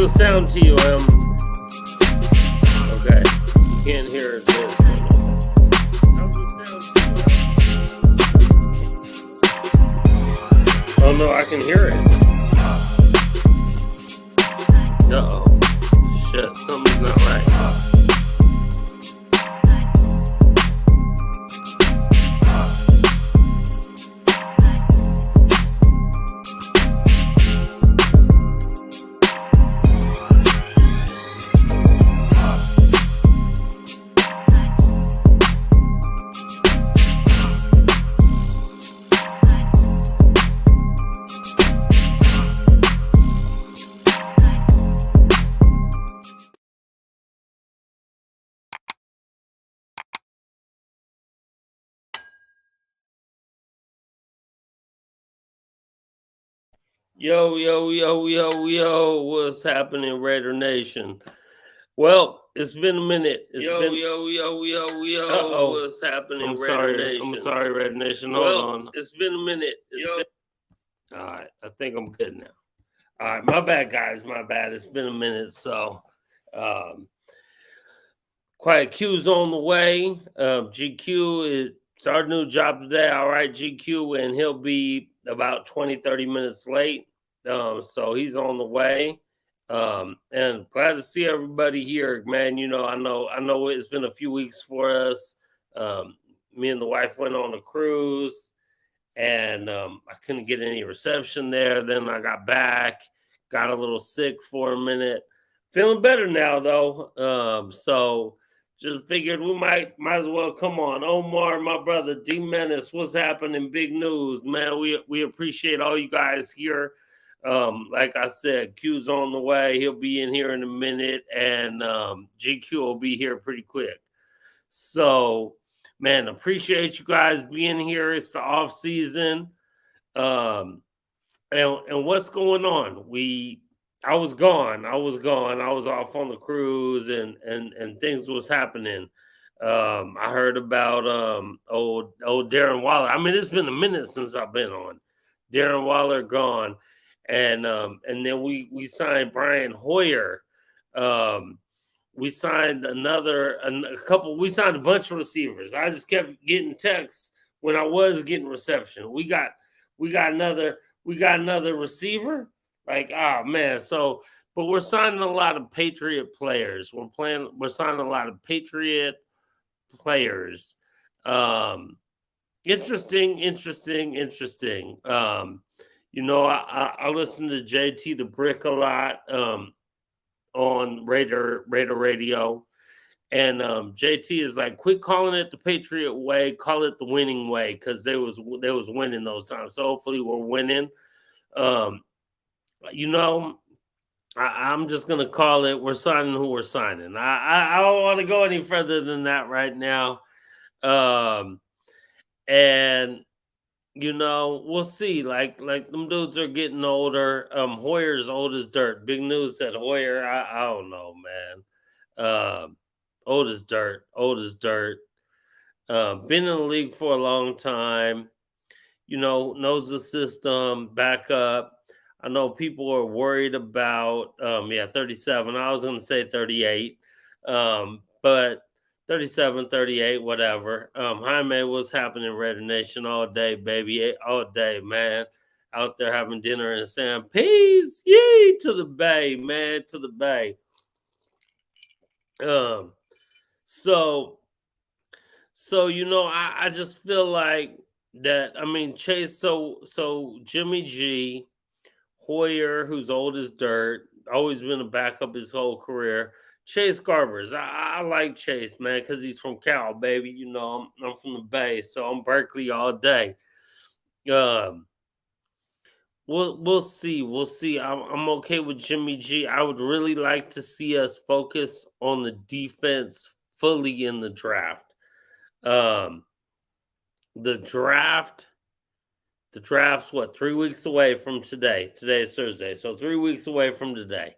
the sound to you? Okay. You can't hear it. How's the sound to you? Oh no, I can hear it. Uh-oh. Shit, something's not right. Yo, what's happening, Raider Nation? Well, it's been a minute. Uh-oh. What's happening, Raider Nation? I'm sorry, Raider Nation. Hold on. It's been a minute. All right, I think I'm good now. All right, my bad, guys. My bad. It's been a minute, so Quiet Q's on the way. GQ it's our new job today. All right, GQ, and he'll be about 20-30 minutes late. So he's on the way. And glad to see everybody here, man. You know, I know it's been a few weeks for us. Me and the wife went on a cruise, and I couldn't get any reception there. Then I got back, got a little sick for a minute. Feeling better now though. So just figured we might as well come on. Omar, my brother, D Menace, what's happening? Big news, man. We appreciate all you guys here. Like I said, Q's on the way. He'll be in here in a minute, and GQ will be here pretty quick. So, man, appreciate you guys being here. It's the off season, and what's going on? I was gone. I was off on the cruise, and things was happening. I heard about old Darren Waller. I mean, it's been a minute since I've been on. Darren Waller gone. And then we signed Brian Hoyer. We signed we signed a bunch of receivers. I just kept getting texts when I was getting reception. We got another receiver. Like, oh man. So, but we're signing a lot of Patriot players. We're signing a lot of Patriot players. Interesting. You know, I listen to JT the Brick a lot on Raider Radio, and JT is like, quit calling it the Patriot way, call it the winning way, because they was winning those times. So hopefully we're winning. You know, I'm just gonna call it. We're signing who we're signing. I don't want to go any further than that right now. And you know, we'll see. Like them dudes are getting older. Hoyer's old as dirt. Big news said Hoyer. I don't know, man. Old as dirt. Been in the league for a long time. You know, knows the system. Back up. I know people are worried about 37. I was gonna say 38. But 37, 38, whatever. Jaime, what's happening, Raider Nation? All day, baby. All day, man. Out there having dinner and saying, peace, yee, to the bay, man, to the bay. So you know, I just feel like that. I mean, Chase, so Jimmy G, Hoyer, who's old as dirt, always been a backup his whole career. Chase Garbers. I like Chase, man, because he's from Cal, baby. You know, I'm from the Bay, so I'm Berkeley all day. We'll see. I'm okay with Jimmy G. I would really like to see us focus on the defense fully in the draft. The draft's what, 3 weeks away from today. Today is Thursday, so 3 weeks away from today.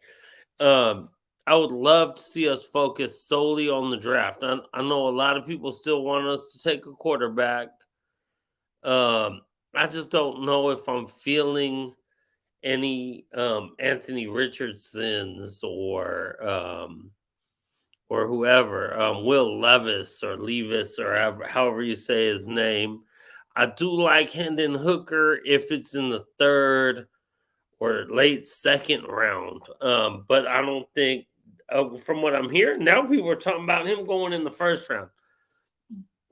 I would love to see us focus solely on the draft. I know a lot of people still want us to take a quarterback. I just don't know if I'm feeling any Anthony Richardsons or whoever, Will Levis or Levis or however you say his name. I do like Hendon Hooker if it's in the third or late second round. But I don't think, from what I'm hearing, now people are talking about him going in the first round.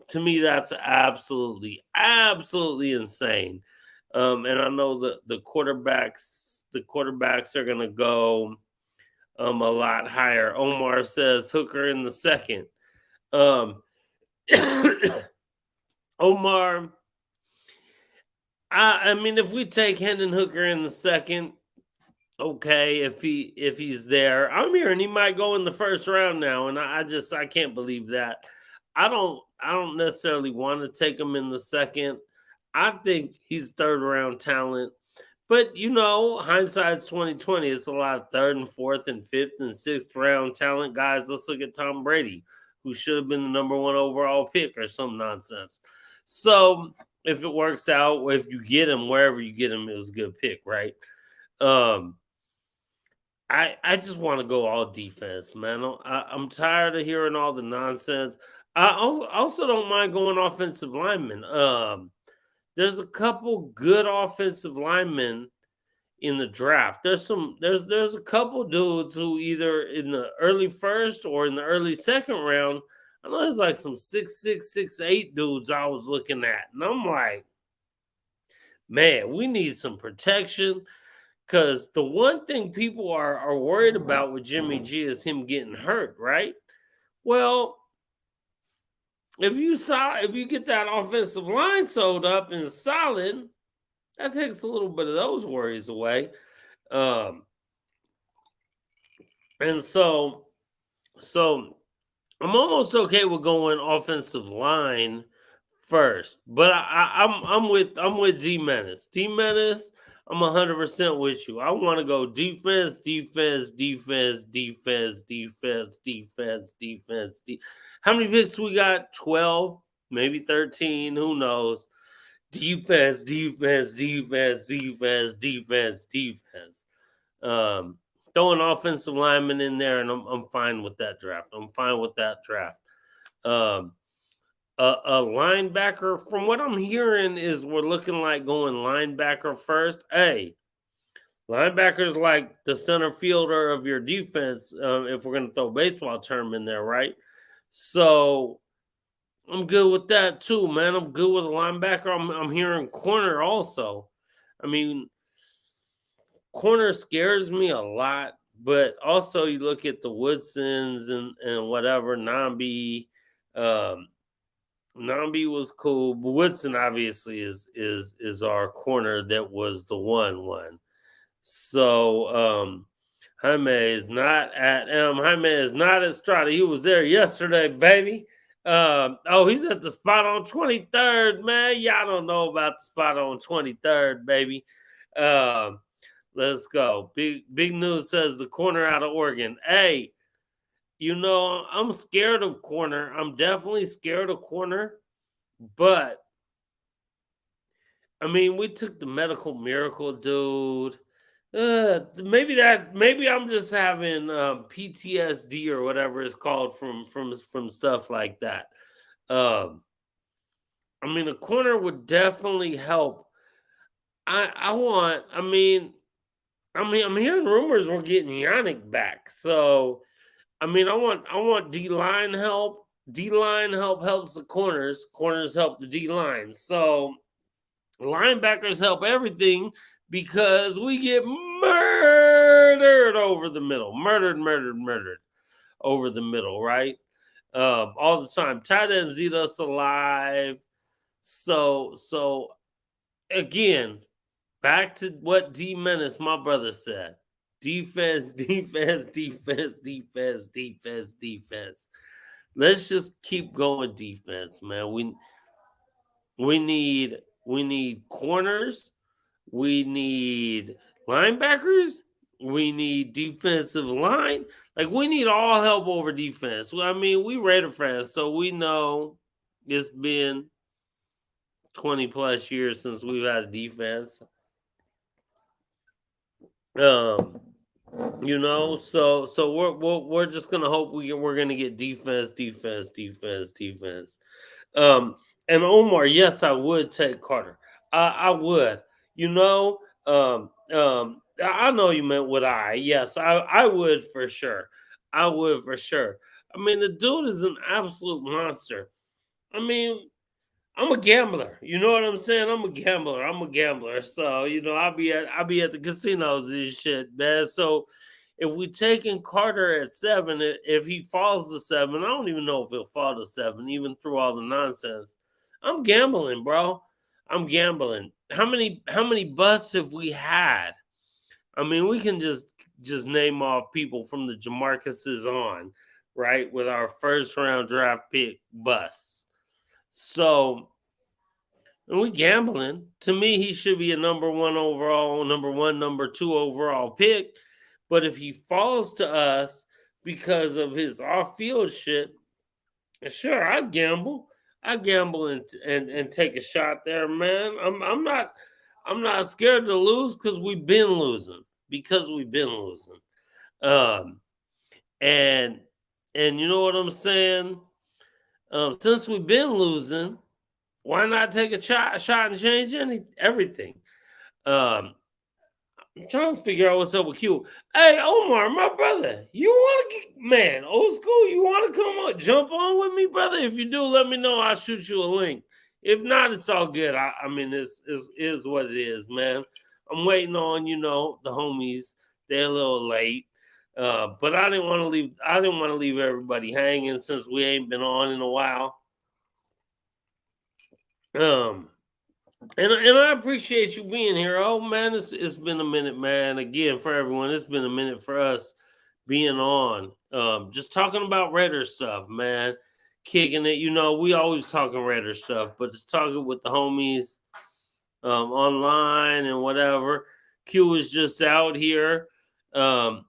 To me, that's absolutely, absolutely insane. And I know that the quarterbacks are going to go a lot higher. Omar says Hooker in the second. Um, Omar, I mean, if we take Hendon Hooker in the second, okay, if he's there, I'm hearing he might go in the first round now, and I can't believe that. I don't necessarily want to take him in the second. I think he's third round talent. But hindsight's 2020. It's a lot of third and fourth and fifth and sixth round talent guys. Let's look at Tom Brady, who should have been the number one overall pick or some nonsense. So if it works out, if you get him wherever you get him, it was a good pick, right? I just want to go all defense, man. I'm tired of hearing all the nonsense. I also don't mind going offensive linemen. There's a couple good offensive linemen in the draft. There's a couple dudes who either in the early first or in the early second round. I know there's like some 6'6", 6'8" dudes I was looking at, and I'm like, man, we need some protection. Because the one thing people are worried about with Jimmy G is him getting hurt, right? Well, if you get that offensive line sewed up and solid, that takes a little bit of those worries away. And so I'm almost okay with going offensive line first, but I'm with D Menace. D Menace, I'm 100% with you. I want to go defense, defense, defense, defense, defense, defense, defense. How many picks we got? 12, maybe 13. Who knows? Defense, defense, defense, defense, defense, defense. Throwing offensive linemen in there, and I'm fine with that draft. I'm fine with that draft. A linebacker, from what I'm hearing, is we're looking like going linebacker first. Hey, linebacker's like the center fielder of your defense, if we're going to throw a baseball term in there, right? So I'm good with that too, man. I'm good with a linebacker. I'm hearing corner also. I mean, corner scares me a lot, but also you look at the Woodsons and whatever, Nambi. Nambi was cool, but Woodson obviously is our corner that was the one. So Jaime is not at Strata. He was there yesterday, baby. He's at the spot on 23rd, man. Y'all don't know about the spot on 23rd, baby. Let's go. Big news says the corner out of Oregon. Hey, I'm scared of corner. I'm definitely scared of corner. But, I mean, we took the medical miracle dude. Maybe I'm just having PTSD or whatever it's called from stuff like that. I mean, a corner would definitely help. I'm hearing rumors we're getting Yannick back. So, I mean, I want D line help. D line helps the corners. Corners help the D line. So linebackers help everything because we get murdered over the middle. Murdered over the middle, right? All the time. Tight ends eat us alive. So again, back to what D Menace, my brother, said. Defense, defense, defense, defense, defense, defense. Let's just keep going defense, man. We need corners, we need linebackers, we need defensive line. Like, we need all help over defense. I mean, we Raider fans, so we know it's been 20 plus years since we've had a defense. Um, so we're just gonna hope we're gonna get defense. Um, and Omar, yes, I would take Carter. I would. You know, I know you meant would I. Yes, I would for sure. I would for sure. I mean, the dude is an absolute monster. I mean, I'm a gambler. You know what I'm saying? I'm a gambler. So I'll be at the casinos and shit, man. So if we taking Carter at 7, if he falls to 7, I don't even know if he'll fall to 7, even through all the nonsense. I'm gambling, bro. I'm gambling. How many busts have we had? I mean, we can just name off people from the Jamarcuses on, right? With our first round draft pick busts. So and we gambling. To me, he should be a number one overall, number one, number two overall pick. But if he falls to us because of his off field shit, sure, I gamble. I gamble and take a shot there, man. I'm not scared to lose because we've been losing. Because we've been losing. Um and and you know what I'm saying? Since we've been losing, why not take a shot and change everything? Um, I'm trying to figure out what's up with Q. Hey, Omar, my brother, you want to man, old school? You want to come on, jump on with me, brother? If you do, let me know. I'll shoot you a link. If not, it's all good. I mean, this is what it is, man. I'm waiting on the homies. They're a little late. But I didn't want to leave. I didn't want to leave everybody hanging since we ain't been on in a while. Um, and I appreciate you being here. Oh man, it's been a minute, man. Again, for everyone, it's been a minute for us being on. Just talking about Redder stuff, man. Kicking it. We always talking Redder stuff, but just talking with the homies online and whatever. Q is just out here. Um,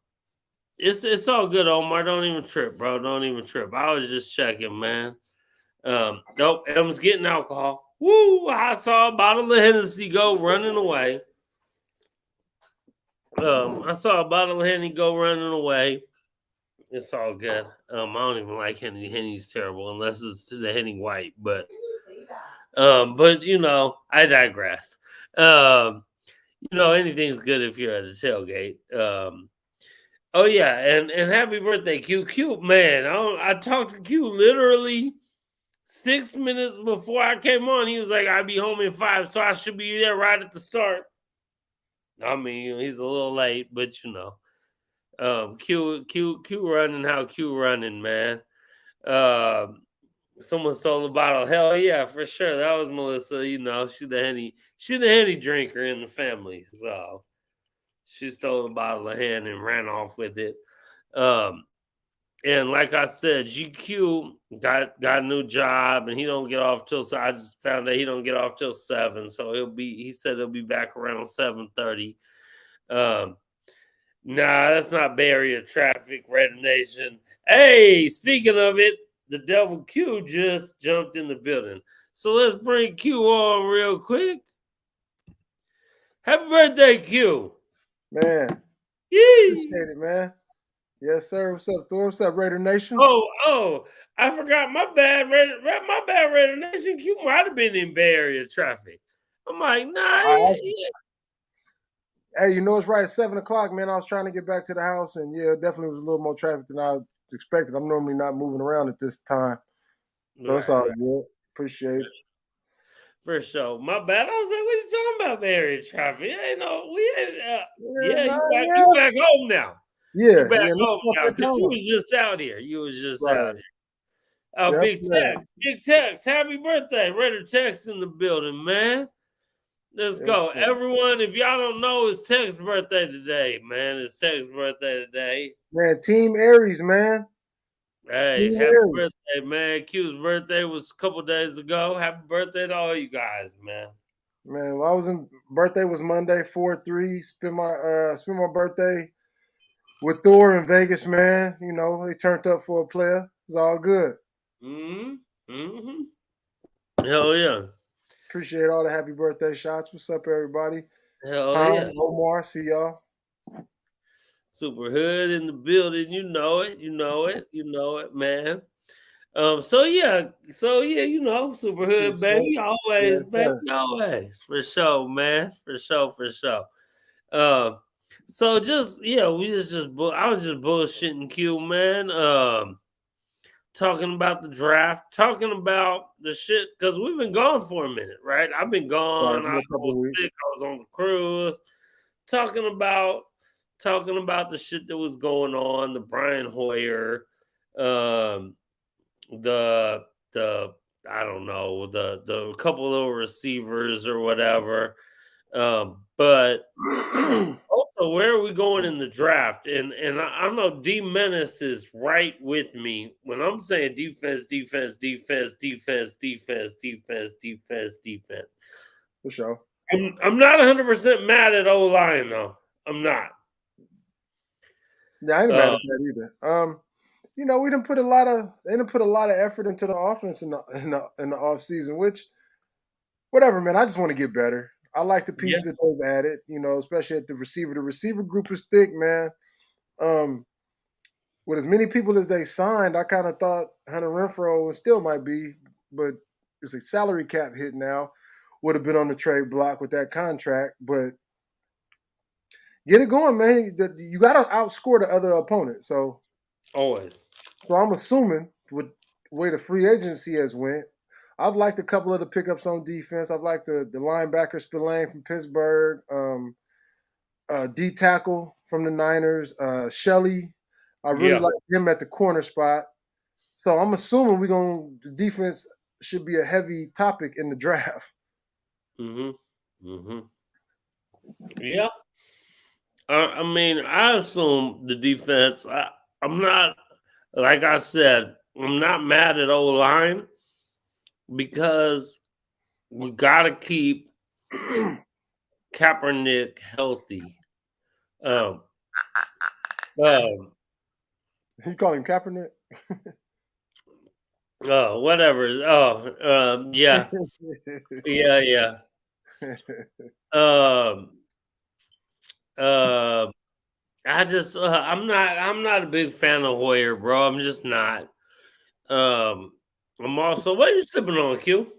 it's all good, Omar. Don't even trip, bro. Don't even trip. I was just checking, man. Nope, M's getting alcohol. Woo! I saw a bottle of Hennessy go running away. I saw a bottle of Henny go running away. It's all good. I don't even like Henny. Henny's terrible unless it's the Henny White. But I digress. Um, anything's good if you're at a tailgate. Oh yeah, and happy birthday, Q, man. I talked to Q literally 6 minutes before I came on. He was like, "I'll be home in 5, so I should be there right at the start." I mean, he's a little late, but Q running how Q running, man. Um, Someone stole a bottle. Hell yeah, for sure. That was Melissa. She the henny drinker in the family, so she stole a bottle of hen and ran off with it. Um, and like I said, GQ got a new job, and he don't get off till. So I just found out he don't get off till 7. So He said he'll be back around 7:30. Um, Nah, that's not Bay Area traffic, Red Nation. Hey, speaking of it, the Devil Q just jumped in the building. So let's bring Q on real quick. Happy birthday, Q. Man, Yee. appreciate it, man. Yes, sir. What's up, Thor? What's up, Raider Nation? Oh, I forgot. My bad, Raider Nation. Q might have been in Bay Area traffic. I'm like, nah. I, hey, it's right at 7 o'clock, man. I was trying to get back to the house, and yeah, it definitely was a little more traffic than I expected. I'm normally not moving around at this time, so it's all Right. good. Appreciate it. For sure. My bad. I was like, what you talking about, Bay Area traffic? Ain't no, we ain't. Yeah, Yeah, no, you yeah, back home now. You yeah, back yeah. This home is my now first because you time. was just out here. You was just out Right. here. Oh, Yep. big Yeah. Tex. Big Tex. Happy birthday. Redder Tex in the building, man. Let's Yes, go. sir. Everyone, if y'all don't know, it's Tex's birthday today, man. It's Tex's birthday today. Man, Team Aries, man. Hey, Team happy Aries. birthday, man. Q's birthday was a couple days ago. Happy birthday to all you guys, man. Man, well, I was in birthday was Monday, 4-3. Spent my birthday with Thor in Vegas, man. They turned up for a player. It's all good. Mm-hmm. Mm-hmm. Hell yeah. Appreciate all the happy birthday shots. What's up, everybody? Hell Tom, yeah. Omar, see y'all. Super Hood in the building. You know it. You know it. You know it, man. So yeah, Super Hood, Yes, sir. Yes, baby, sir. always, for sure, man, for sure, for sure. Um, so just yeah, I was just bullshitting Q, man. Talking about the draft, talking about the shit because we've been gone for a minute, right? I've been Right, gone. been I a couple was weeks. sick. I was on the cruise. Talking about talking about the shit that was going on, the Brian Hoyer, um, the the I don't know, the couple little receivers or whatever. But also, where are we going in the draft? And I know D Menace is right with me when I'm saying defense, defense, defense, defense, defense, defense, defense, defense. For sure. I'm not 100% mad at O line though. I'm not. Yeah, I ain't mad Uh, at that either. We didn't put a lot of they didn't put a lot of effort into the offense in the off season, which whatever, man. I just want to get better. I like the yeah, pieces that they've added, especially at the receiver. The receiver group is thick, man. Um, with as many people as they signed, I kind of thought Hunter Renfro and still might be, but it's a salary cap hit now. Would have been on the trade block with that contract, but get it going, man. You got to outscore the other opponent. always. So I'm assuming with the way the free agency has went, I've liked a couple of the pickups on defense. I've liked the linebacker Spillane from Pittsburgh, D tackle from the Niners, Shelley. I really Yeah. like him at the corner spot. So I'm assuming the defense should be a heavy topic in the draft. Mhm. Mhm. Yeah. I mean, I assume the defense. I'm not, like I said, I'm not mad at O line because we got to keep Kaepernick healthy. Um, um, You call him Kaepernick? whatever. Yeah, yeah, yeah. Um, uh, I'm not a big fan of Hoyer, bro. I'm just not. Um, I'm also, what are you sipping on, Q?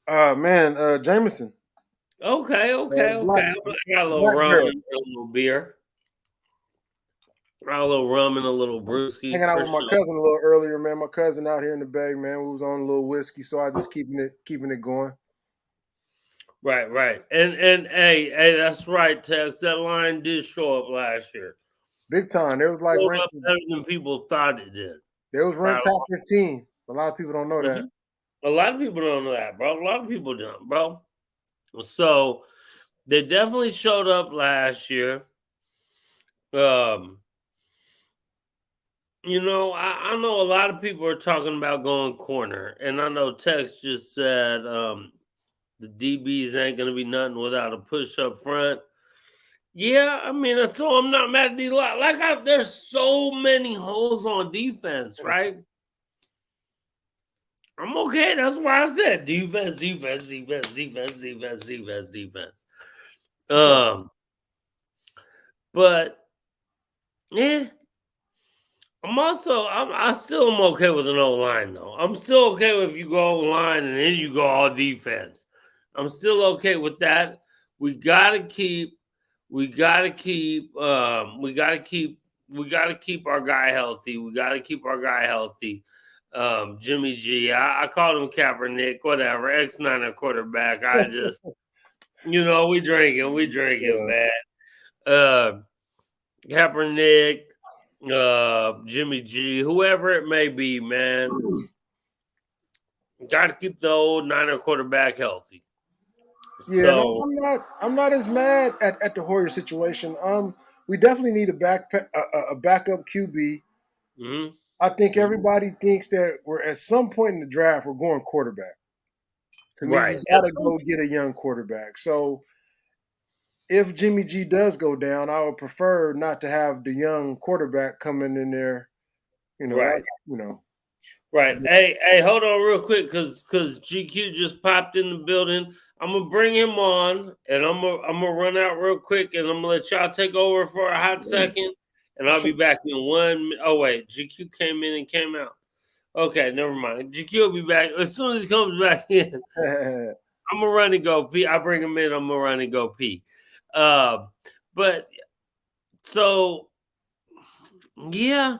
Man, Jameson, Okay, okay, black okay. I got a little black rum barrel. and a little beer. Got a little rum and a little brewski Hanging out for with my sure. cousin a little earlier, man. My cousin out here in the Bay, man. We was on a little whiskey, so I just keeping it going. Right, right. And hey, that's right, Tex. That line did show up last year. Big time. They was like Showed ranked. up better than people thought it did. They was Right. ranked top 15. A lot of people don't know that. Mhm. A lot of people don't know that, bro. A lot of people don't, bro. So they definitely showed up last year. Um, I know a lot of people are talking about going corner, and I know Tex just said the DBs ain't gonna be nothing without a push up front. Yeah, I mean, so I'm not mad at the lot. There's so many holes on defense, right? I'm okay. That's why I said defense, defense, defense, defense, defense, defense, defense. For sure. But yeah, I still am okay with an O line though. I'm still okay with if you go O line and then you go all defense. I'm still okay with that. We gotta keep, we gotta keep, we gotta keep our guy healthy. We gotta keep our guy healthy. Jimmy G, I called him Kaepernick, whatever, X9 quarterback. I just, we drinking, Yeah. man. Uh, Kaepernick, Jimmy G, whoever it may be, man, got to keep the old Niner quarterback healthy. Yeah, and So, I'm not as mad at the Hoyer situation. We definitely need a backup QB. mhm, I think mhm, everybody thinks that we're at some point in the draft we're going quarterback. To me, you right. got to go get a young quarterback. So if Jimmy G does go down, I would prefer not to have the young quarterback coming in there. You know, I, Right. you know, Right. Hey, hold on real quick, cause GQ just popped in the building. I'm gonna bring him on, and I'm gonna run out real quick, and I'm gonna let y'all take over for a hot second, and I'll be back in 1 minute. Oh wait, GQ came in and came out. Okay, never mind. GQ will be back as soon as he comes back in. I'm gonna run and go pee. I bring him in. I'm gonna run and go pee. But so yeah,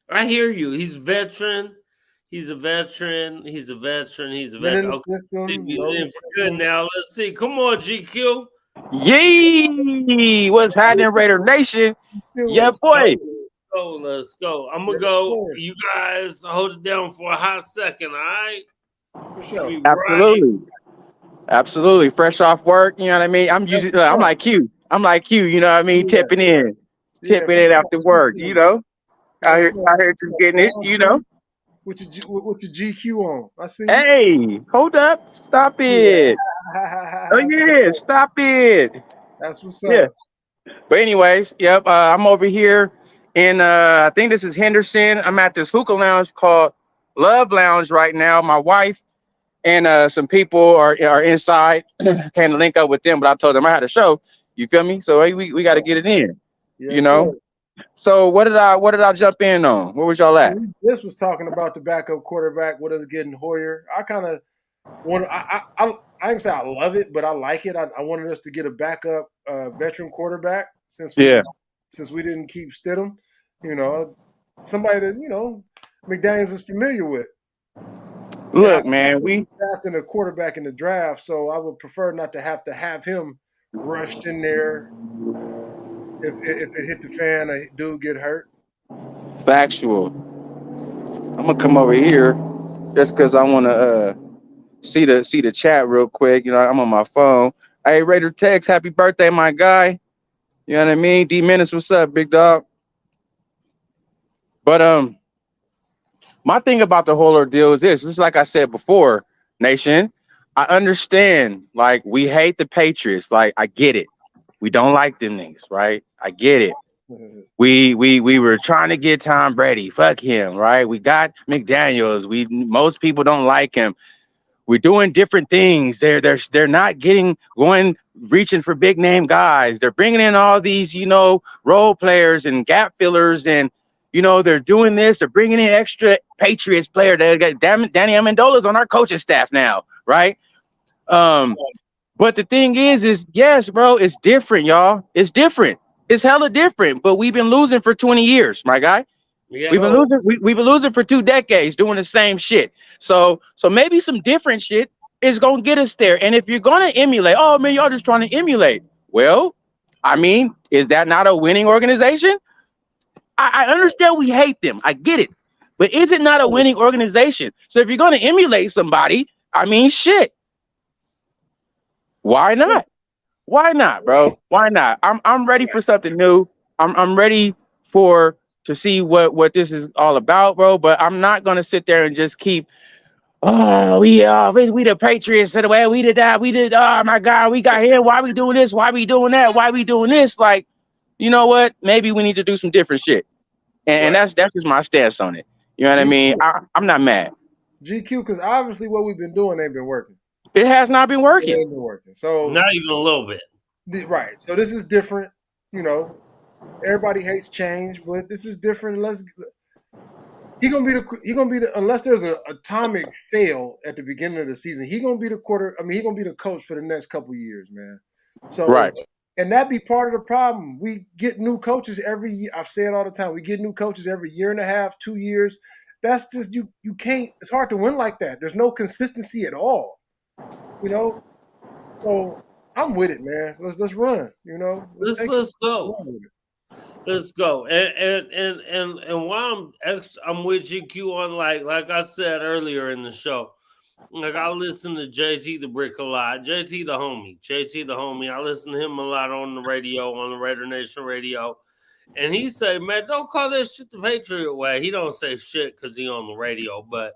I hear you. He's a veteran. He's a veteran. He's a veteran. He's a Been in veteran. the Okay, system. he's Know the in for good system. now. Let's see. Come on, GQ. Yee! What's happening, Raider Nation? Yeah, Let's boy. Let's go. I'm gonna Yes, go. sir. You guys hold it down for a hot second, all right? For sure. Be right. Absolutely. Absolutely. Fresh off work, you know what I mean? I'm usually I'm like Q. You know what I mean? Yeah. Tipping in. Yeah, Tipping in after work, you know? Out Yes, here just getting it, you know. With your GQ on. I see. Hey, hold up. Stop it. Oh yeah, stop it. That's what's Yeah. up. But anyways, yep, I'm over here in I think this is Henderson. I'm at this hookah lounge called Love Lounge right now. My wife and some people are inside. Came to link up with them, but I told them I had a show. You feel me? So hey, we got to get it in. Yes, You know. sir. So what did I jump in on? Where was y'all at? This was talking about the backup quarterback with us getting Hoyer. I kind of want. I ain't say I love it, but I like it. I wanted us to get a backup veteran quarterback since we didn't keep Stidham. You know, somebody that McDaniels is familiar with. Look, man, we drafting a quarterback in the draft, so I would prefer not to have him rushed in there. If it hit the fan, a dude get hurt. factual. I'm gonna come over here just because I want to see the chat real quick. You know, I'm on my phone. Hey, Raider Tex, happy birthday, my guy. You know what I mean? D Menace, what's up, big dog? But my thing about the whole ordeal is this. Just like I said before, Nation, I understand. Like, we hate the Patriots. Like, I get it. We don't like them niggas, right? I get it. We were trying to get Tom Brady. Fuck him, right? We got McDaniels. Most people don't like him. We're doing different things. They're not reaching for big name guys. They're bringing in all these, role players and gap fillers, and they're doing this. They're bringing in extra Patriots player. They got Danny Amendola's on our coaching staff now, right? But the thing is yes, bro, it's different, y'all. It's different. It's hella different. But we've been losing for 20 years, my guy. Yeah. We've been losing. We've been losing for 2 decades doing the same shit. So maybe some different shit is gonna get us there. And if you're gonna emulate, oh man, y'all just trying to emulate. Well, I mean, is that not a winning organization? I understand we hate them. I get it, but is it not a winning organization? So if you're gonna emulate somebody, I mean, shit. Why not? Why not, bro? Why not? I'm ready for something new. I'm ready to see what this is all about, bro. But I'm not gonna sit there and just keep, we the Patriots said, well, we did that, oh my God, we got here. Why we doing this? Why we doing that? Why we doing this? Like, you know what? Maybe we need to do some different shit. And that's just my stance on it. You know what I mean? I'm not mad. GQ, because obviously what we've been doing ain't been working. It has not been working. It ain't been working. So not even a little bit. Right. So this is different. Everybody hates change, but this is different. He gonna be the unless there's an atomic fail at the beginning of the season. He gonna be the he gonna be the coach for the next couple of years, man. So right. And that be part of the problem. We get new coaches every year. I've said all the time. We get new coaches every year and a half, 2 years. That's just you can't. It's hard to win like that. There's no consistency at all. So I'm with it, man. Let's run. Let's go. Let's go. And while I'm with GQ on like I said earlier in the show, like I listen to JT the Brick a lot. JT the homie. I listen to him a lot on the radio, on the Raider Nation radio. And he say, man, don't call that shit the Patriot way. He don't say shit because he on the radio, but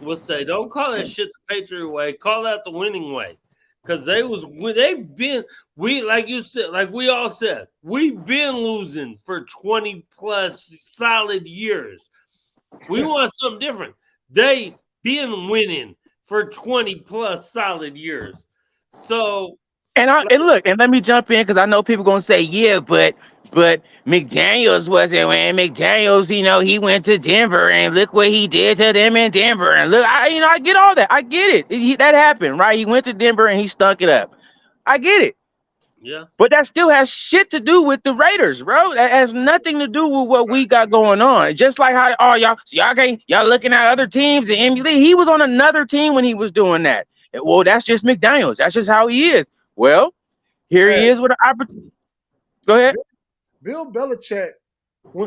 we'll say, don't call that shit the Patriot way. Call that the winning way. Because like you said, like we all said, we've been losing for 20 plus solid years. We want something different. They been winning for 20 plus solid years. So And look, and let me jump in because I know people gonna say, yeah, but McDaniels wasn't when McDaniels, he went to Denver and look what he did to them in Denver. And look, I get all that. I get it. That happened, right? He went to Denver and he stunk it up. I get it. yeah, But that still has shit to do with the Raiders, bro. That has nothing to do with what we got going on. Just like how y'all looking at other teams and emulate. He was on another team when he was doing that. Well, that's just McDaniels. That's just how he is. Well, here he is with an opportunity. Go ahead. Bill Belichick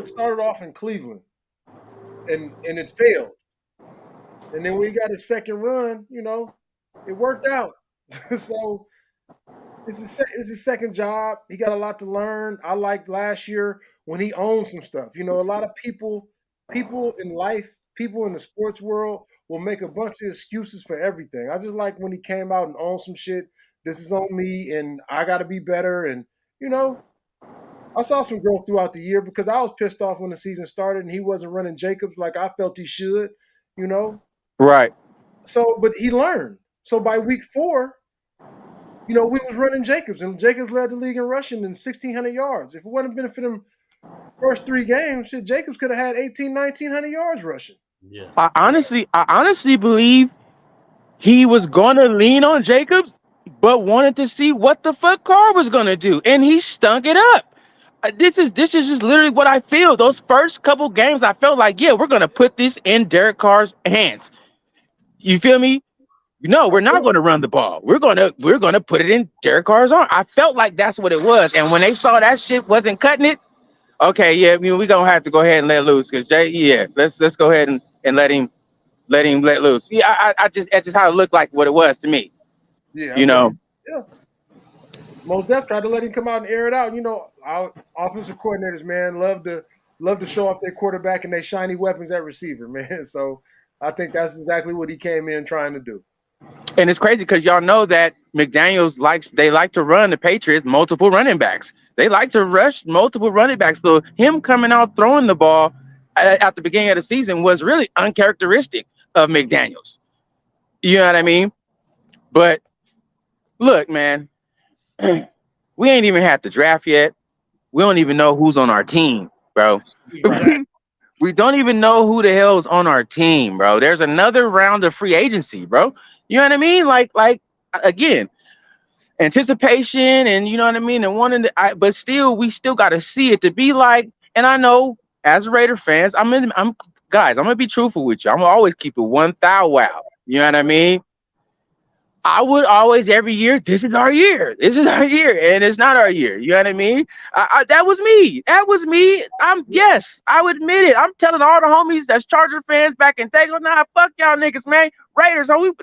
started off in Cleveland, and it failed. And then when he got his second run, it worked out. So it's his second job. He got a lot to learn. I liked last year when he owned some stuff. A lot of people in life, people in the sports world will make a bunch of excuses for everything. I just like when he came out and owned some shit. This is on me, and I got to be better. And I saw some growth throughout the year because I was pissed off when the season started and he wasn't running Jacobs like I felt he should. Right. So, but he learned. So by week 4, we was running Jacobs, and Jacobs led the league in rushing in 1,600 yards. If it wouldn't have been for them first 3 games, Jacobs could have had 1,900 yards rushing. yeah. I honestly believe he was gonna lean on Jacobs, but wanted to see what the fuck Carr was gonna do, and he stunk it up. This is just literally what I feel. Those first couple games, I felt like, yeah, we're gonna put this in Derek Carr's hands. You feel me? No, we're not going to run the ball. We're gonna put it in Derek Carr's arm. I felt like that's what it was. And when they saw that shit wasn't cutting it, okay, yeah, we're gonna have to go ahead and let loose because let's go ahead and let him let loose. Yeah, that's just how it looked like what it was to me. Yeah, Yeah. Most Def tried to let him come out and air it out. Our offensive coordinators, man, love to show off their quarterback and their shiny weapons at receiver, man. So I think that's exactly what he came in trying to do. And it's crazy because y'all know that McDaniels like to run the Patriots multiple running backs. They like to rush multiple running backs. So him coming out throwing the ball at the beginning of the season was really uncharacteristic of McDaniels. You know what I mean? But look, man, we ain't even had the draft yet. We don't even know who's on our team, bro. Exactly. We don't even know who the hell's on our team, bro. There's another round of free agency, bro. You know what I mean? Like again, anticipation, and you know what I mean, and wanting to. But still, we still got to see it to be like. And I know as Raider fans, I'm gonna be truthful with you. I'm gonna always keep it 1,000 wow. You know what I mean? I would always every year, this is our year, and it's not our year. You know what I mean? That was me. Yes, I would admit it. I'm telling all the homies that's Charger fans back in Tago, nah, fuck y'all niggas, man. Raiders, we've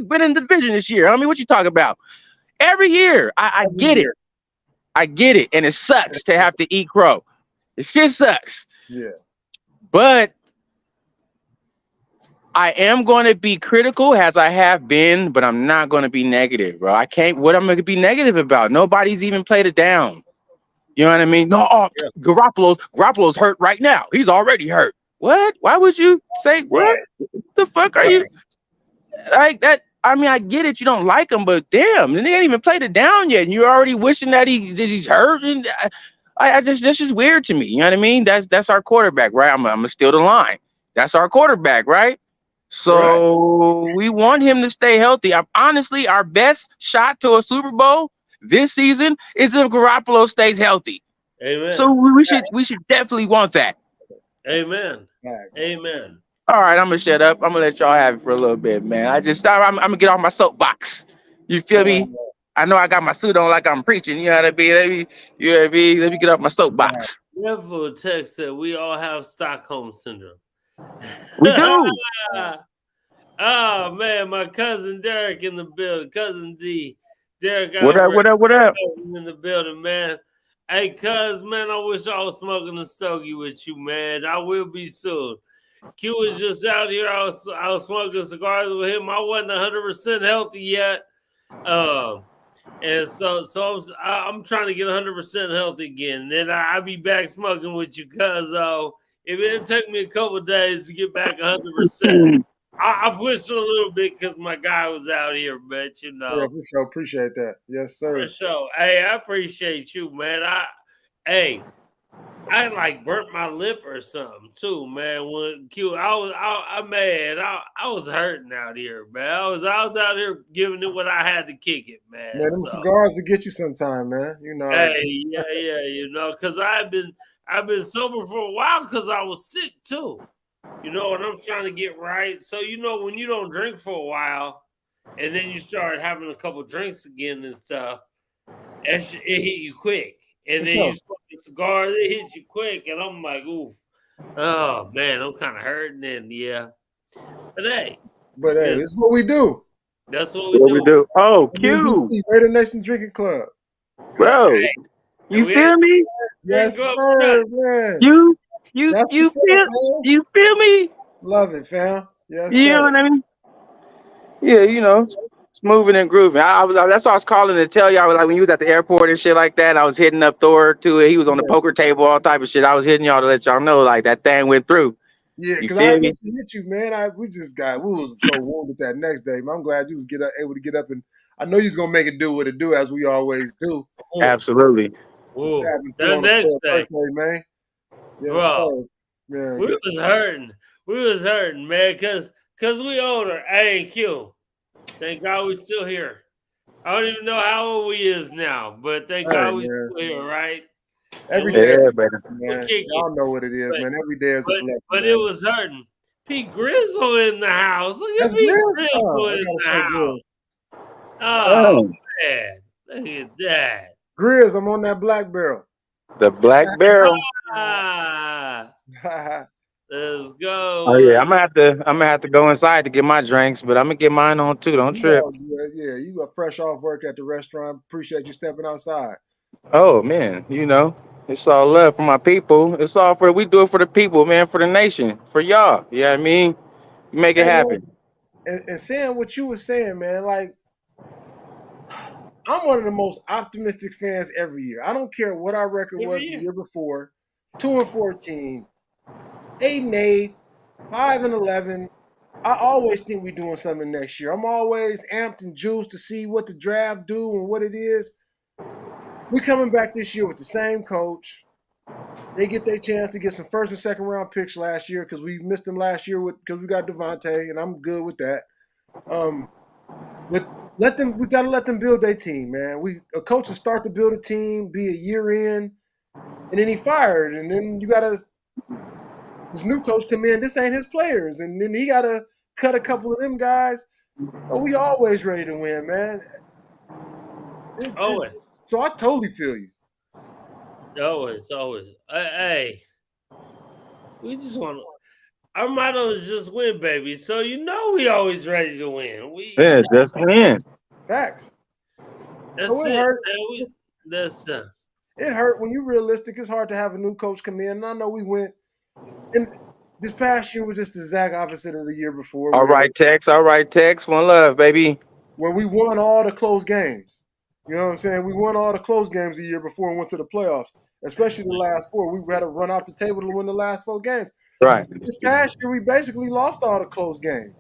been in the division this year. I mean, what you talking about? Every year, I get it. I get it, and it sucks to have to eat crow. It shit sucks. Yeah. But I am going to be critical as I have been, but I'm not going to be negative, bro. What I'm going to be negative about? Nobody's even played it down. You know what I mean? No, Garoppolo's hurt right now. He's already hurt. What? Why would you say what? What the fuck are you like that? I mean, I get it. You don't like him, but damn, they ain't even played it down yet. And you're already wishing that he's hurt. And that's just weird to me. You know what I mean? That's our quarterback, right? I'm gonna steal the line. That's our quarterback, right? So we want him to stay healthy. Honestly, our best shot to a Super Bowl this season is if Garoppolo stays healthy. Amen. So we should definitely want that. Amen. Right. Amen. All right, I'm gonna shut up. I'm gonna let y'all have it for a little bit, man. I'm gonna get off my soapbox. You feel me? I know I got my suit on like I'm preaching. You know what I mean? Let me get off my soapbox. Never text said we all have Stockholm syndrome. We do. Oh man, my cousin Derek in the building. Cousin D. Derek. What up? In the building, man. Hey, cuz, man, I wish I was smoking a stogie with you, man. I will be soon. Q was just out here. I was smoking cigars with him. I wasn't 100% healthy yet. And so I'm trying to get 100% healthy again. And then I'll be back smoking with you, cuz. if it take me a couple of days to get back 100%, I pushed it a little bit because my guy was out here, but you know. Yeah, for sure. Appreciate that. Yes, sir. For sure. Hey, I appreciate you, man. I like burnt my lip or something too, man. When Q, I mad. I was hurting out here, man. I was out here giving it what I had to kick it, man. Man, them So, cigars will get you sometime, man. You know. hey, yeah, you know, because I've been sober for a while because I was sick too. You know, and I'm trying to get right. So, you know, when you don't drink for a while and then you start having a couple drinks again and stuff, it hit you quick. And For then sure. you smoke the cigars, it hit you quick. And I'm like, oof. Oh, man, I'm kind of hurting. And yeah. But hey, But hey, this is what we do. that's what What we do? Oh, Q, WBC, Raider Nation Drinking Club. bro, Hey, you we feel ain't- me? Yes, Drink up sir, tonight. man. You That's you what's up, feel man. you feel me? Love it, fam. Yes, You know sir. what I mean? Yeah, you know, it's moving and grooving. That's why I was calling to tell y'all, like when you was at the airport and shit like that. I was hitting up Thor to it. He was on the Yeah. poker table, all type of shit. I was hitting y'all to let y'all know, like that thing went through. Yeah, You because I feel me? meant to hit you, man. We was so wounded that next day. Man, I'm glad you was able to get up, and I know you was gonna make it do what it do, as we always do. Ooh, Absolutely. ooh. Stabbing That through on the next fourth day, birthday, man. Yes, bro, sir. Man, we was hurting. We was hurting, man, because we older. Hey, Q, thank God we still here. I don't even know how old we is now, but thank Hey, God we man. still here, right? Every we day is Yeah, a baby. blessing, We'll man. kick it. Y'all know what it is, But- man. Every day is a blessing, But man. it was hurting. Pete Grizzle in the house. Look at That's Pete Grizz? Grizzle I in gotta the show house. Grizz. Oh, man. Look at that. Grizz, I'm on that black barrel. The Black Barrel. Ah, let's go. Oh yeah, I'm gonna have to go inside to get my drinks, but I'm gonna get mine on too. Don't trip. Yeah, you got fresh off work at the restaurant. Appreciate you stepping outside. Oh man, you know, it's all love for my people. It's all we do it for the people, man, for the nation, for y'all. You know what I mean? Make it Hey, man, happen. and saying what you were saying, man, like I'm one of the most optimistic fans every year. I don't care what our record Every was year. the year before. 2-14, 8-8, 5-11. I always think we're doing something next year. I'm always amped and juiced to see what the draft do and what it is. We're coming back this year with the same coach. They get their chance to get some first and second round picks last year because we missed them last year because we got Devontae, and I'm good with that. But we gotta let them build their team, man. A coach will start to build a team, be a year in, and then he fired, and then you gotta this new coach come in. This ain't his players, and then he gotta cut a couple of them guys. So we always ready to win, man. Always. So I totally feel you. Always. Hey, we just want to. Our motto is just win, baby. So you know we always ready to win. Yeah, just win. Facts. That's So it it. hurt. Man. That's It hurt when you're realistic. It's hard to have a new coach come in. And I know we went, and this past year was just the exact opposite of the year before. All right, Tex. All right, Tex. One love, baby. Where we won all the close games. You know what I'm saying? We won all the close games the year before and went to the playoffs, especially the last four. We had to run off the table to win the last 4 games. Right. This past year, we basically lost all the close games.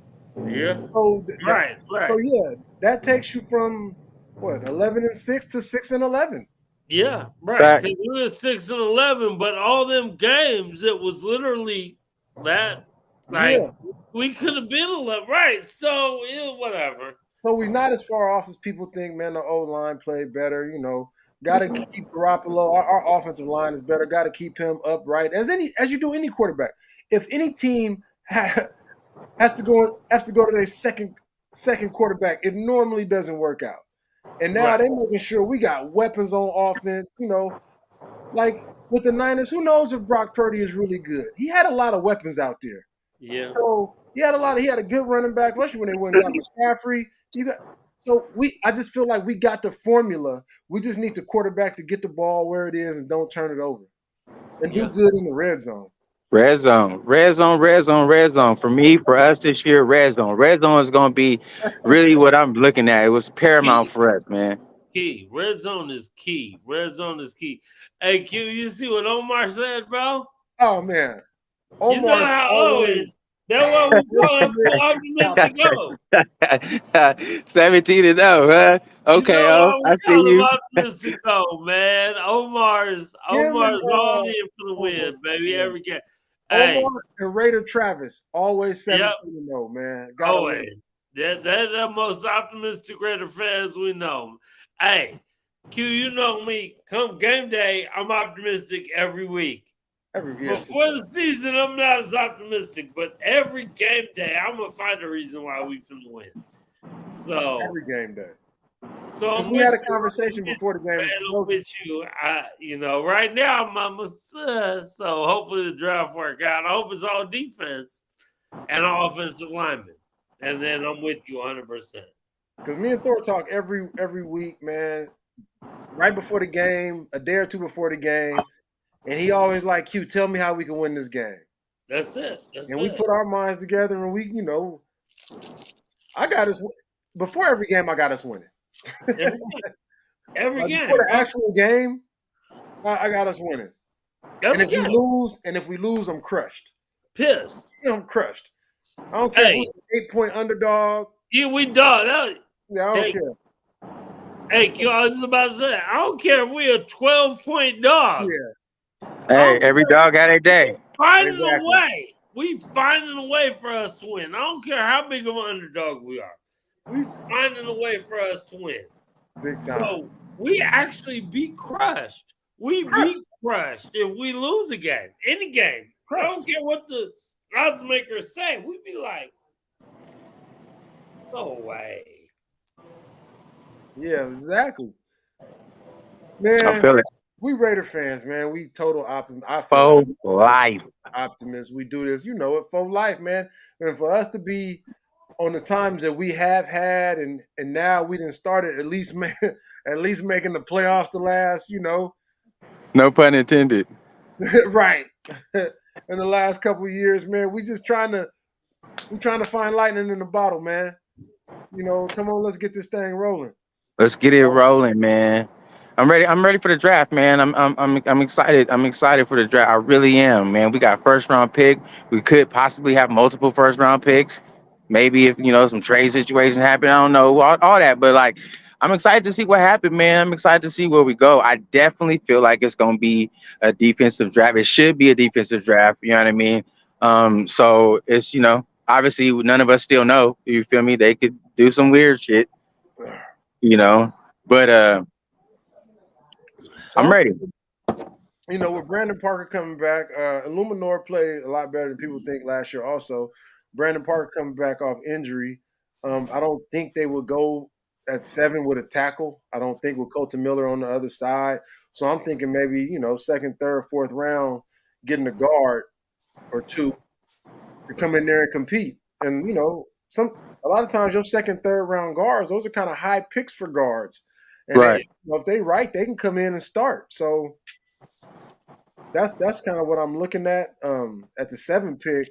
yeah. So Right. So yeah, that takes you from what 11-6 to 6-11. Yeah, right. Fact. Because we were 6-11, but all them games, it was literally that. Like Yeah. we could have been 11, right? So whatever. So we're not as far off as people think, man. The O line played better, you know. Got to keep Garoppolo. Our offensive line is better. Got to keep him upright, as you do any quarterback. If any team has to go to their second quarterback, it normally doesn't work out. And now they're making sure we got weapons on offense. You know, like with the Niners, who knows if Brock Purdy is really good? He had a lot of weapons out there. Yeah. So he had a good running back, especially when they went and got McCaffrey. I just feel like we got the formula. We just need the quarterback to get the ball where it is and don't turn it over. And do good in the red zone. Red zone. For me, for us this year, red zone. Red zone is gonna be really what I'm looking at. It was paramount for us, man. Key. Red zone is key. Red zone is key. Hey, Q, you see what Omar said, bro? Oh man. You know Omar's how always that's what we call him optimistic O. 17-0, huh? You Okay, know oh, why I we see call him you. optimistic O, man. Omar's him and all in for the who's win, baby. yeah. Every game. Hey, Omar and Raider Travis always yep, 17-0, man. Gotta love it. always. That's the most optimistic Raider fans we know. Hey, Q, you know me. Come game day, I'm optimistic every week. Yes, Before the season, I'm not as optimistic, but every game day, I'm gonna find a reason why we finna win. So, every game day. I'm We had a with you. conversation before the game. Man, I'm with you. Right now, so hopefully the draft work out. I hope it's all defense and offensive linemen, and then I'm with you 100%. Because me and Thor talk every week, man. Right before the game, a day or two before the game, and he always like, "Q, tell me how we can win this game." That's it. And we put our minds together, and we, I got us before every game. I got us winning. Every game. Before the actual game, I got us winning. Every and game. if we lose, I'm crushed. Pissed. I'm crushed. I don't care if we're an 8-point underdog. Yeah, we dog. Yeah, I don't care. Hey, Q, I was about to say, I don't care if we're a 12-point dog. Yeah. Hey, every dog got a day. Finding a way. We finding a way for us to win. I don't care how big of an underdog we are. We finding a way for us to win. Big time. So we actually be crushed. We be crushed if we lose a game, any game. Crushed. I don't care what the odds makers say. We be like, no way. Yeah, exactly. Man, I feel it. We Raider fans, man. We total optimists. For life. Optimists. We do this, for life, man. And for us to be on the times that we have had, and now we didn't start it at least making the playoffs the last, No pun intended. right. In the last couple of years, man, we're trying to find lightning in the bottle, man. Come on, let's get this thing rolling. Let's get it rolling, man. I'm ready for the draft, man. I'm excited. I'm excited for the draft. I really am, man. We got first round pick. We could possibly have multiple first round picks. Maybe if some trade situation happen, I don't know all that. But like, I'm excited to see what happened, man. I'm excited to see where we go. I definitely feel like it's gonna be a defensive draft. It should be a defensive draft. You know what I mean? So it's obviously none of us still know. You feel me? They could do some weird shit. But I'm ready. With Brandon Parker coming back, Illuminor played a lot better than people think last year also. Brandon Parker coming back off injury. I don't think they would go at 7 with a tackle. I don't think with Colton Miller on the other side. So I'm thinking maybe, second, third, fourth round, getting a guard or two to come in there and compete. And, a lot of times your second, third round guards, those are kind of high picks for guards. And right. if they they can come in and start. So that's kind of what I'm looking at the 7 pick.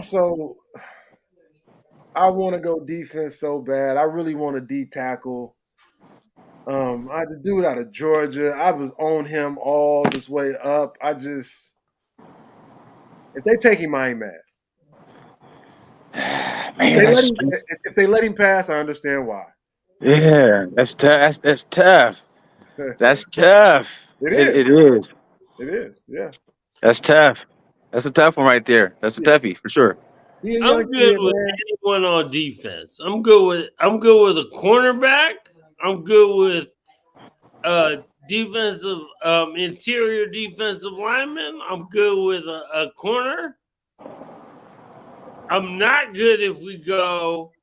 So I want to go defense so bad. I really want a D tackle. The dude out of Georgia, I was on him all this way up. If they take him, I ain't mad. Man, if they let him pass, I understand why. Yeah, that's tough. That's tough. That's tough. It is. It is. It is. Yeah. That's tough. That's a tough one right there. That's a toughie for sure. I'm good with anyone on defense. I'm good with a cornerback. I'm good with defensive interior defensive lineman. I'm good with a corner. I'm not good if we go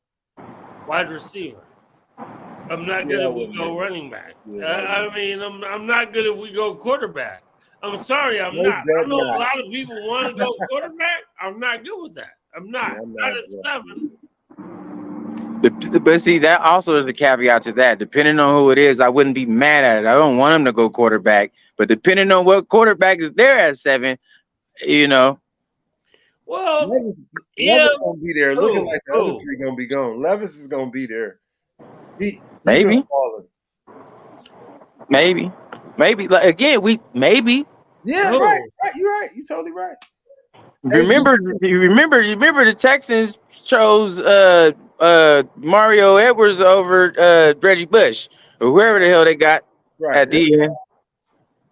wide receiver. I'm not good if we go running back. I'm not good if we go quarterback. I'm sorry, I'm not. I know a lot of people want to go quarterback. I'm not good with that. I'm not. Not at 7. But see, that also is a caveat to that. Depending on who it is, I wouldn't be mad at it. I don't want him to go quarterback. But depending on what quarterback is there at 7, Well, Levis gonna be there. Looking like the other 3 gonna be gone. Levis is gonna be there. Maybe. Like again, maybe. Yeah, Who? right. You're right. You're totally right. Remember the Texans chose Mario Edwards over Reggie Bush or whoever the hell they got Right. at the end.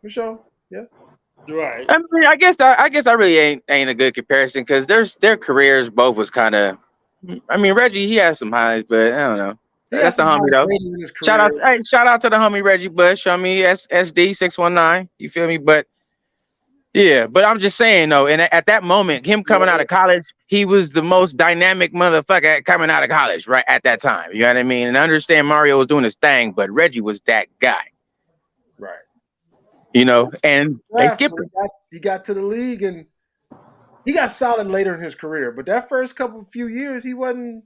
For sure. Yeah. Right. I mean, I guess I really ain't a good comparison because their careers both was kind of. I mean, Reggie he had some highs, but I don't know. He had That's the some homie highs though. later in his Shout career. out, shout out to the homie Reggie Bush. I mean, SD 619. You feel me? But yeah, but I'm just saying though, and at that moment, him coming out of college, he was the most dynamic motherfucker coming out of college, right at that time. You know what I mean? And I understand Mario was doing his thing, but Reggie was that guy. Right. You know, and they skipped him. He got to the league and he got solid later in his career. But that first few years, he wasn't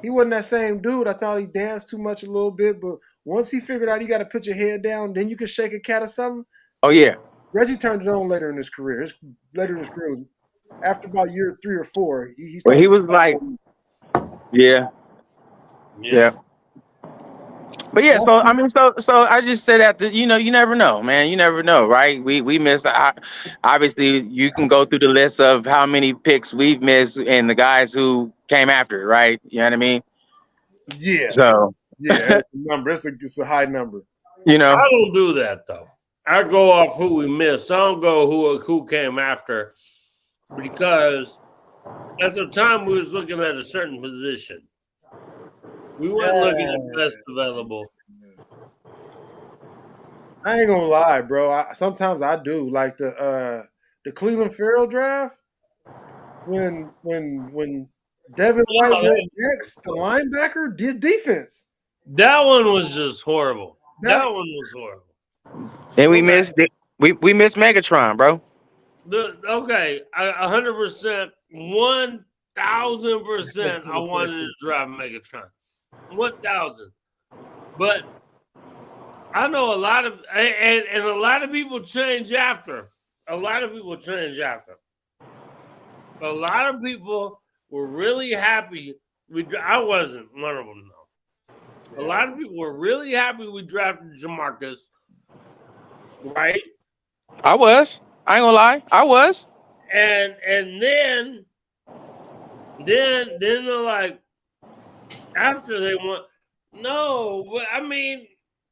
that same dude. I thought he danced too much a little bit, but once he figured out you got to put your head down, then you can shake a cat or something. Oh yeah. Reggie turned it on later in his career. Later in his career, after about year 3 or 4, he Well, started. he was like, yeah. But yeah, so I mean, so I just said that you know, you never know, man. You never know, right? We missed. Obviously, you can go through the list of how many picks we've missed and the guys who came after, right? You know what I mean? Yeah. So yeah, it's a number. It's a high number. You know, I don't do that though. I go off who we missed. I don't go who came after, because at the time we was looking at a certain position. We weren't looking at best available. I ain't gonna lie, bro. Sometimes I do like the Cleveland Farrell draft when Devin White went next, the linebacker did defense. That one was just horrible. That one was horrible. And we missed we missed Megatron, bro. Okay, 100%, 1,000%. I wanted to drive Megatron, 1,000. But I know a lot of and a lot of people change after. A lot of people change after. A lot of people were really happy. I wasn't one of them though. A lot of people were really happy we drafted Jamarcus, right? I was. I ain't gonna lie. I was. And then they're like, after they went, no, but I mean,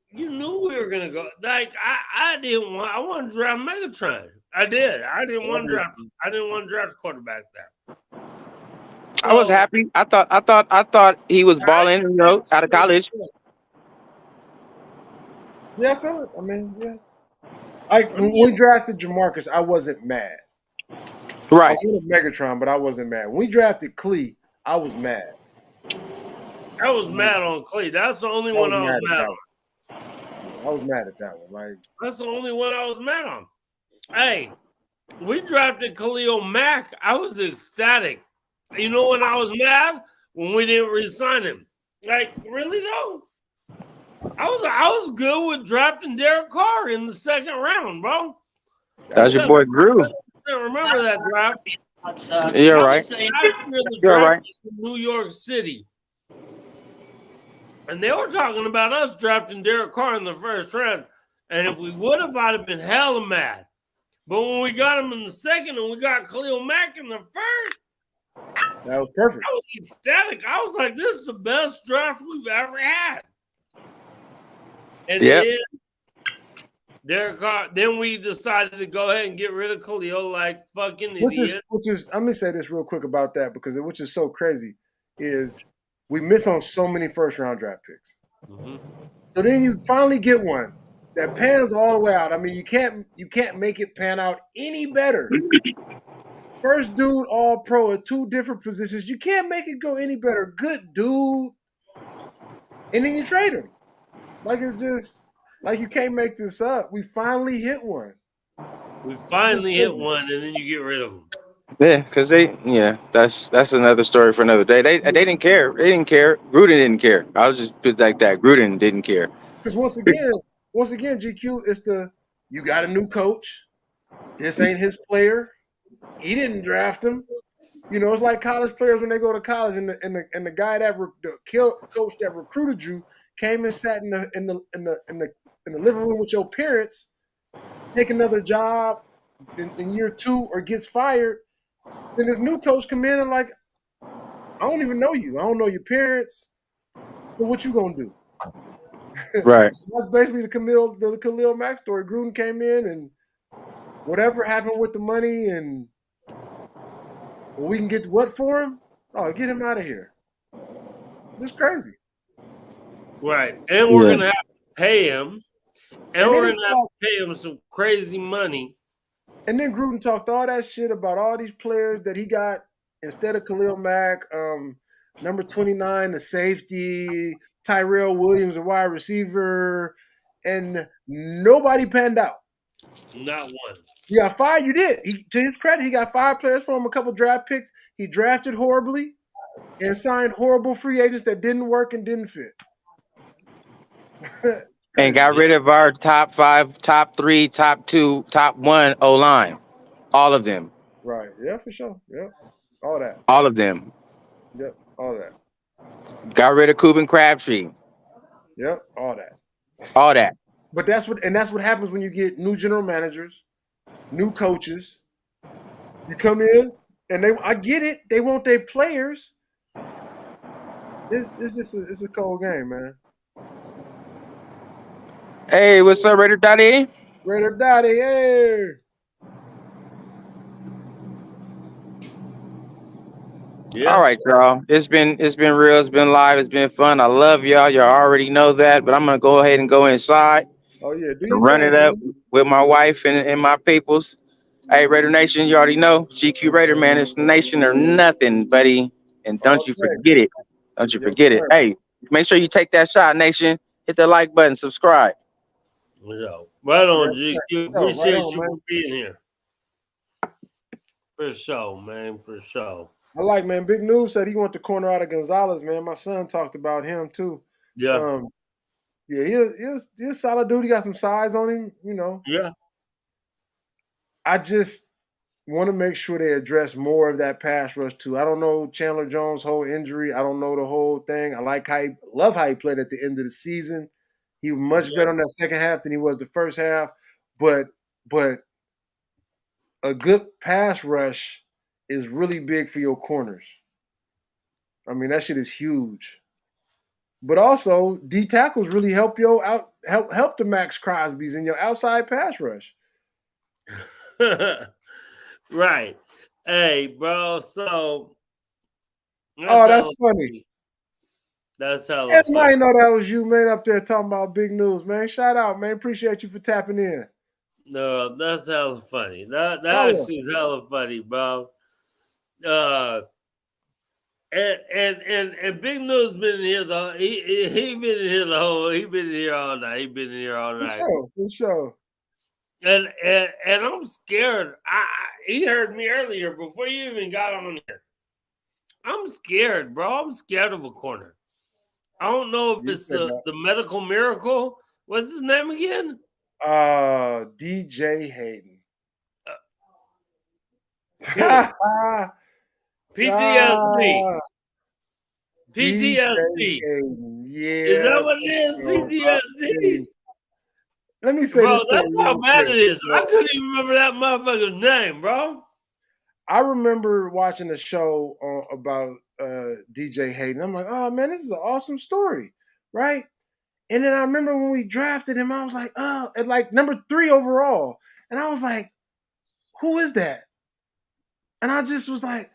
you knew we were gonna go. Like I want to draft Megatron. I did. I didn't want to draft a quarterback there. I was happy. I thought he was balling, you know, out of college. Yeah, I feel it. I mean, yeah. When we drafted Jamarcus, I wasn't mad. Right. I wanted Megatron, but I wasn't mad. When we drafted Clee, I was mad. I was mad on Clay. That's the only one I was mad on. I was mad at that one. Like, that's the only one I was mad on. Hey, we drafted Khalil Mack. I was ecstatic. You know when I was mad? When we didn't re-sign him. Like, really though? I was good with drafting Derek Carr in the second round, bro. That was your boy Drew. I remember that draft. You're right. You're right. New York City. And they were talking about us drafting Derek Carr in the first round. And if we would have, I'd have been hella mad. But when we got him in the second and we got Khalil Mack in the first, that was perfect. I was ecstatic. I was like, this is the best draft we've ever had. And then Derek Carr, then we decided to go ahead and get rid of Khalil like fucking idiot. Which is, let me say this real quick about that, because which is so crazy is we miss on so many first round draft picks. Mm-hmm. So then you finally get one that pans all the way out. I mean, you can't make it pan out any better. First dude all pro at 2 different positions. You can't make it go any better. Good dude. And then you trade him. Like, it's just like, you can't make this up. We finally hit one. We finally hit one, and then you get rid of them. Yeah, because that's another story for another day. They didn't care. They didn't care. Gruden didn't care. I'll just put it like that. Gruden didn't care. Because once again, GQ, it's you got a new coach. This ain't his player. He didn't draft him. You know, it's like college players when they go to college, and the guy the coach that recruited you came and sat in the living room with your parents, take another job, in year 2 or gets fired, then this new coach come in and like, I don't even know you. I don't know your parents. So what you gonna do? Right. That's basically the Khalil Mack story. Gruden came in and whatever happened with the money and we can get what for him? Oh, get him out of here. It's crazy. Right. And we're Yeah. gonna have to pay him. And And we're then gonna have to pay him some crazy money. and then Gruden talked all that shit about all these players that he got instead of Khalil Mack, number 29, the safety, Tyrell Williams, a wide receiver, and nobody panned out. Not one. He got fired. You did. To his credit, he got 5 players from him, a couple draft picks. He drafted horribly and signed horrible free agents that didn't work and didn't fit. And got rid of our top 5, top 3, top 2, top 1 O line. All of them. Right. Yeah, for sure. Yep. All that. All of them. Yep. All that. Got rid of Cuban Crabtree. Yep. All that. All that. But that's what happens when you get new general managers, new coaches. You come in and I get it. They want their players. It's a cold game, man. Hey, what's up, Raider Daddy? Raider Daddy, hey. Yeah. All right, y'all. It's been real. It's been live. It's been fun. I love y'all. Y'all already know that. But I'm gonna go ahead and go inside Oh yeah, do your and run thing, it up man. with my wife and my peoples. Hey, Raider Nation, you already know GQ Raider, man. It's the nation or nothing, buddy. And don't you Okay. forget it. Don't you Yes, forget it. sir. Hey, make sure you take that shot, Nation. Hit the like button, subscribe. So, right on, Yes, sir. GQ. So, right Appreciate on, you man. for being here. For sure, man. For sure. I like, man. Big News said he went to corner out of Gonzalez, man. My son talked about him too. Yeah. Yeah, he's a solid dude. He got some size on him, you know. Yeah. I just want to make sure they address more of that pass rush too. I don't know Chandler Jones' whole injury. I don't know the whole thing. I love how he played at the end of the season. He was much better in that second half than he was the first half. But a good pass rush is really big for your corners. I mean, that shit is huge. But also, D tackles really help help the Max Crosby's in your outside pass rush. Right. Hey, bro. So Oh, that's funny. That's hella And I funny. know that was you, man, up there talking about Big News, man. Shout out, man. Appreciate you for tapping in. No, that's hella funny. That Oh, yeah. actually is hella funny, bro. And Big News been in here he been in here he been in here all night. He been in here all night. For sure. And I'm scared. He heard me earlier before you even got on here. I'm scared, bro. I'm scared of a corner. I don't know if it's the medical miracle. What's his name again? DJ Hayden. PTSD. PTSD. Yeah. Is that what it is? PTSD. Let me say bro, this story. That's how bad it is. I couldn't even remember that motherfucker's name, bro. I remember watching a show about DJ Hayden. I'm like, oh man, this is an awesome story, right? And then I remember when we drafted him, I was like, oh, at like number 3 overall, and I was like, who is that? And I just was like,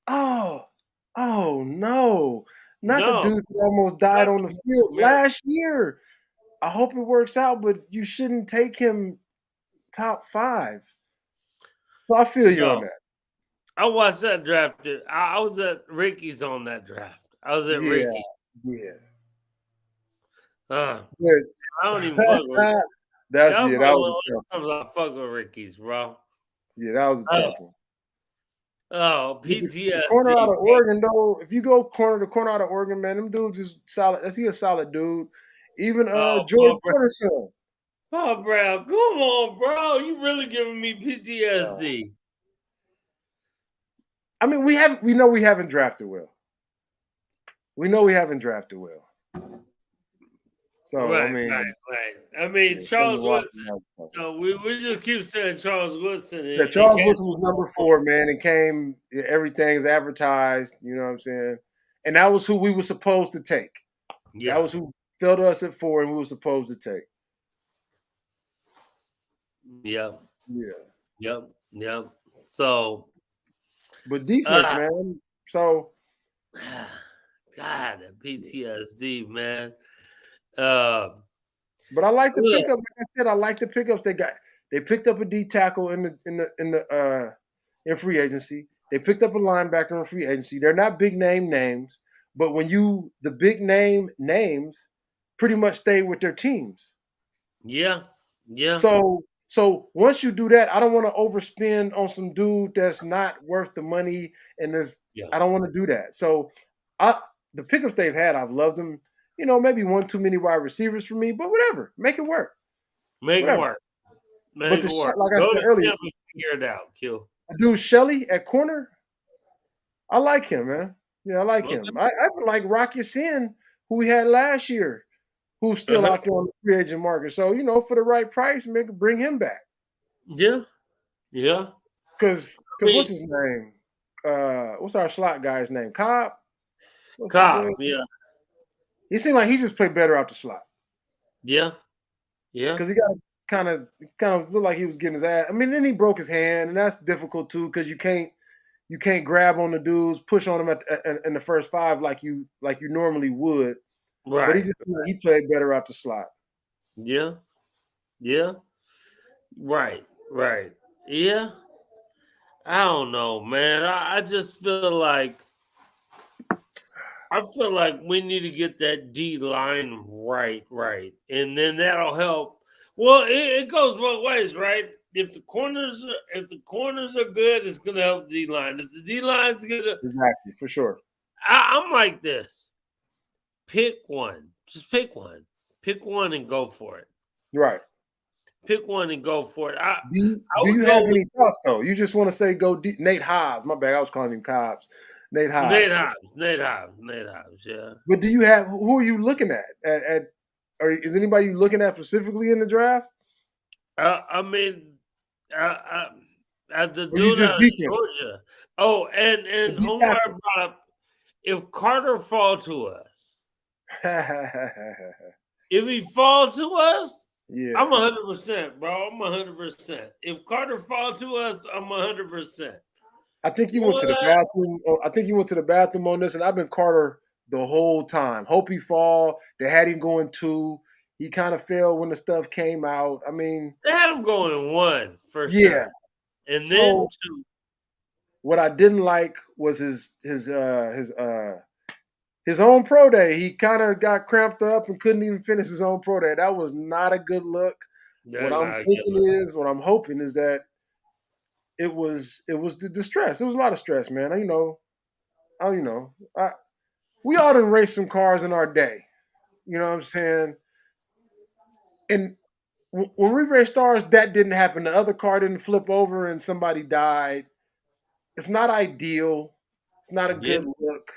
oh no, not the dude that almost died on the field last year. I hope it works out, but you shouldn't take him top 5. So I feel you on that. I watched that draft. I was at Ricky's on that draft. I was at Ricky. Yeah. I don't even fuck with Ricky. That was a tough one. I fuck with Ricky's, bro. Yeah, that was a tough one. Oh, PTSD. Corner out of Oregon, though. If you go corner to corner out of Oregon, man, them dudes is solid. Is he a solid dude? Even George Porter's son. Paul Brown, come on, bro. You really giving me PTSD. I mean, we know we haven't drafted well. We know we haven't drafted well. So I Right, mean, right. I mean, yeah, Charles Deshaun Woodson. Watson has to So we just keep saying Charles Woodson. Yeah, And Charles Woodson was number 4, man, and came everything's advertised, you know what I'm saying? And that was who we were supposed to take. That yeah, was who fell to us at 4 and we were supposed to take. yeah, Yeah. yep. So, But defense, uh, man. So God, that PTSD, man. Uh, but I like the look, pickup. Like I said, I like the pickups they got. They picked up a D tackle in free agency. They picked up a linebacker in free agency. They're not big names, but when the big names pretty much stay with their teams. yeah, yeah, So once you do that, I don't want to overspend on some dude that's not worth the money, and yeah. I don't want to do that. So I the pickups they've had, I've loved them. You know, maybe one too many wide receivers for me, but whatever, make it work, Make it whatever. work. But Make it work. like I Go said to earlier, him and figure it out, Q. dude Shelley at corner, I like him, man. Yeah, I like Okay. him. I even like Rocky Sin, who we had last year, who's still Uh-huh. out there on the free agent market. So you know, for the right price, bring him back. Yeah, yeah. Because I mean, what's his name? What's our slot guy's name? Cobb? What's my Cobb, boy? yeah, He seemed like he just played better out the slot. yeah, yeah. Because he got kind of looked like he was getting his ass. I mean, then he broke his hand, and that's difficult too, because you can't grab on the dudes, push on them in the first 5 like you normally would. But Right. he played better out the slot. Yeah, yeah. Right, right. Yeah. I don't know, man. I just feel like we need to get that D line right, and then that'll help. Well, it goes both ways, right? If the corners are good, it's gonna help the D line. If the D line's good, Exactly, for sure. I'm like this. Pick one. Just pick one. Pick one and go for it. You're right. Pick one and go for it. I Do would you go have with any thoughts though? You just want to say go deep. Nate Hobbs. My bad. I was calling him Cobbs. Nate Hobbs. Nate Hobbs. Yeah. But do you have who are you looking at or is anybody you looking at specifically in the draft? I mean, the Or you dude just out of defense? Georgia. Oh, and The D Omar tackle. brought up if Carter fall to us. If he fall to us, Yeah. I'm 100%, bro. I'm 100%. If Carter fall to us, I'm 100%. I think he went to the What? bathroom. I think he went to the bathroom on this, and I've been Carter the whole time. Hope he fall. They had him going 2. He kind of fell when the stuff came out. I mean, They had him going 1 for yeah. sure, and then So 2. what I didn't like was his own pro day. He kind of got cramped up and couldn't even finish his own pro day. That was not a good look. That's not a good look. What I'm hoping is that it was the stress. It was a lot of stress, man. We all done raced some cars in our day. You know what I'm saying? And when we raced ours, that didn't happen. The other car didn't flip over and somebody died. It's not ideal. It's not a Yeah. good look.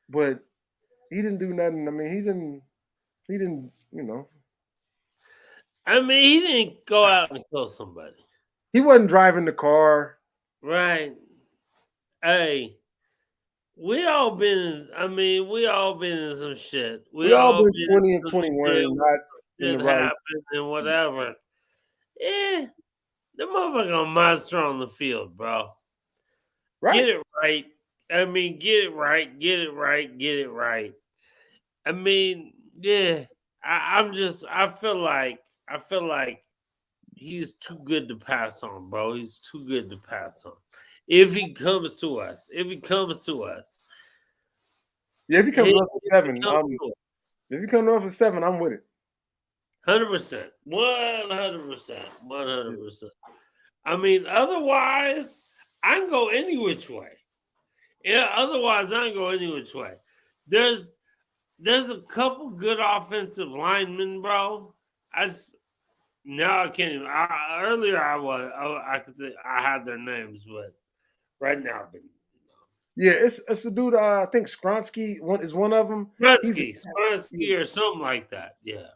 But he didn't do nothing. I mean, he didn't, I mean, he didn't go out and kill somebody. he wasn't driving the car. Right. Hey, we all been in some shit. We all been been 20 in and some 21 shit. and not in the Shit right. happened and whatever. Yeah. The motherfucker a monster on the field, bro. Right. Get it right. I mean, get it right. Get it right. I mean, yeah. I feel like he's too good to pass on, bro. He's too good to pass on. If he comes to us. Yeah, if he He- comes up to he 7, comes to us. if he comes up to 7, I'm with it. 100%. 100%. I mean, otherwise, I can go any which way. Yeah, otherwise, I can go any which way. There's a couple good offensive linemen, bro. Now I can't even. Earlier, I could think I had their names, but right now, Yeah, it's a dude. I think Skronsky is one of them. Spansky or something like that. Yeah.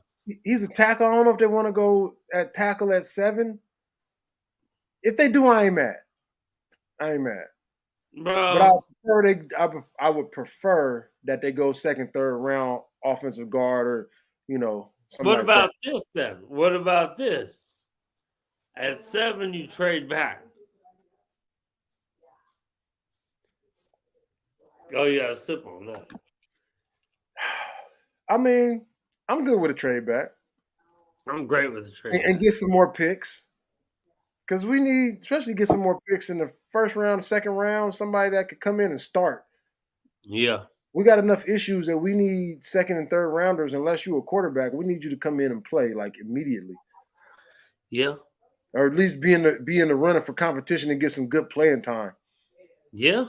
He's a tackle. I don't know if they want to go at tackle at 7. If they do, I ain't mad. I ain't mad. But Bro, I would prefer that they go second, third round offensive guard or something what like that. about this then? What about this? At 7, you trade back. Oh, you got to sip on that. I mean, I'm good with a trade back I'm great with the trade and back. get some more picks because we need, especially get some more picks in the first round, second round. Somebody that could come in and start. Yeah. We got enough issues that we need second and third rounders. Unless you're a quarterback, we need you to come in and play like immediately, Yeah. or at least be in the running for competition and get some good playing time Yeah.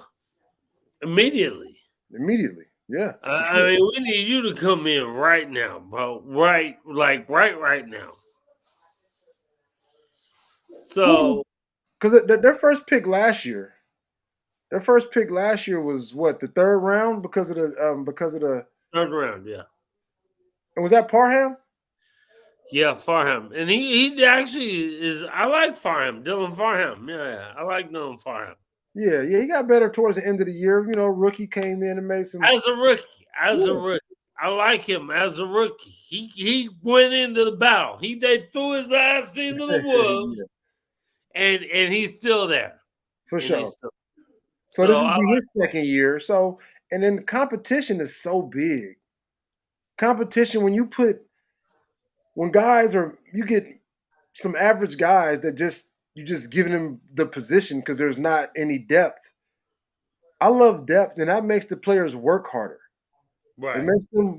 Immediately. immediately. Yeah, for I sure. mean, we need you to come in right now, bro. Right now. So, Because their first pick last year, was what, the third round because of the third round, yeah. and was that Parham? Yeah, Farham. And he actually is, I like Farham, Dylan Farham. Yeah, I like Dylan Farham. Yeah, he got better towards the end of the year. Rookie came in and made some. As a rookie. Yeah. I like him as a rookie. He went into the battle. They threw his ass into the wolves, Yeah, and he's still there. for And sure. he's still, So this so is I be his second year. So and then the competition is so big. Competition when guys you get some average guys that you just giving them the position because there's not any depth. I love depth, and that makes the players work harder. It right. makes them,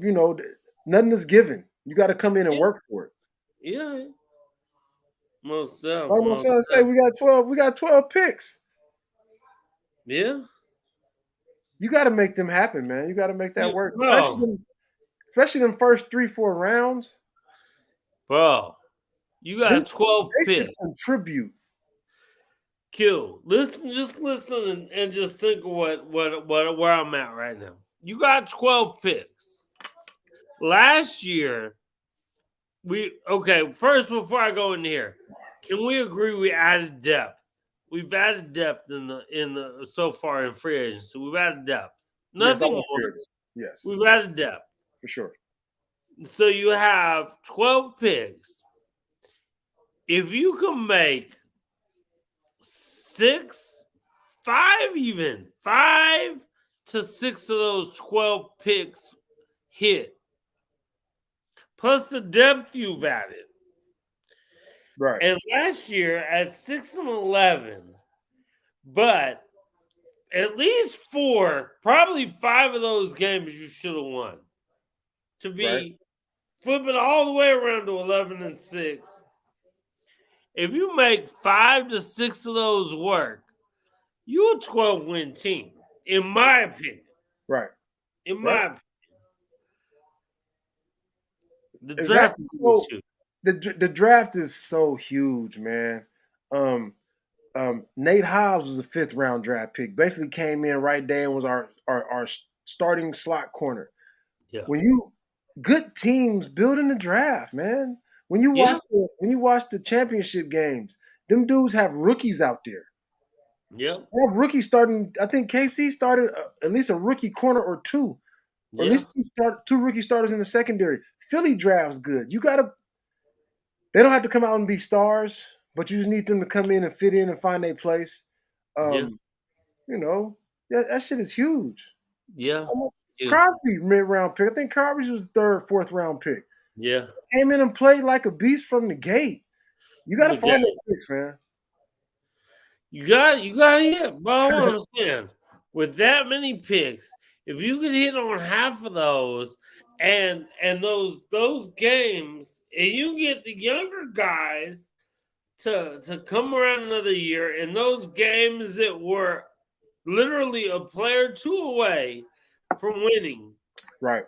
nothing is given. You got to come in and Yeah. work for it. Yeah. Most Like my son say, definitely. we got 12 picks. Yeah. You got to make them happen, man. You got to make that work, Bro, especially them first 3-4 rounds. you They, got 12 they should picks. contribute. Q, just listen and just think of where I'm at right now. You got 12 picks. Last year, first before I go in here, can we agree we added depth? We've added depth in the so far in free agency. We've added depth. Nothing more. Yes, We've added depth. for sure. So you have 12 picks. If you can make 5 to 6 of those 12 picks hit, plus the depth you've added. Right. And last year at 6 and 11, but at least 4, probably 5 of those games you should have won. To be flipping all the way around to 11 and 6. If you make 5 to 6 of those work, you're a 12-win team, in my opinion. Right. In my opinion. The draft Exactly. is So huge. the draft is so huge, man. Nate Hobbs was a 5th round draft pick. Basically came in right there and was our starting slot corner. Yeah. Good teams building the draft, man. When you watch the championship games, them dudes have rookies out there. Yep. They have rookies starting. I think KC started at least a rookie corner or 2, or at least 2 rookie starters in the secondary. Philly drafts good. They don't have to come out and be stars, but you just need them to come in and fit in and find their place. That shit is huge. Yeah. Crosby mid-round pick. I think Crosby was 3rd, 4th round pick. Yeah. Came in and played like a beast from the gate. You got to find those picks, man. You got to hit. But I don't understand. With that many picks, if you could hit on half of those and those games, and you get the younger guys to come around another year, in those games that were literally a player 2 away from winning. Right.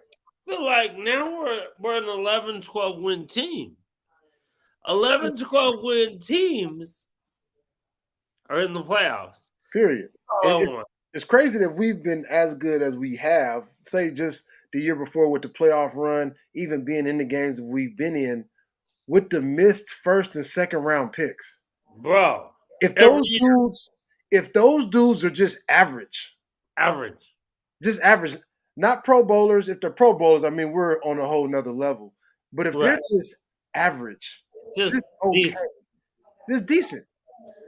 I feel like now we're an 11, 12 win team. 11, 12 win teams are in the playoffs. Period. it's crazy that we've been as good as we have. Say just the year before with the playoff run, even being in the games that we've been in, with the missed first and second round picks. bro. If Every those year, dudes, if those dudes are just average, average. not Pro Bowlers. If they're Pro Bowlers, I mean we're on a whole nother level. But if they're Right. just average, Just just okay, decent. just decent,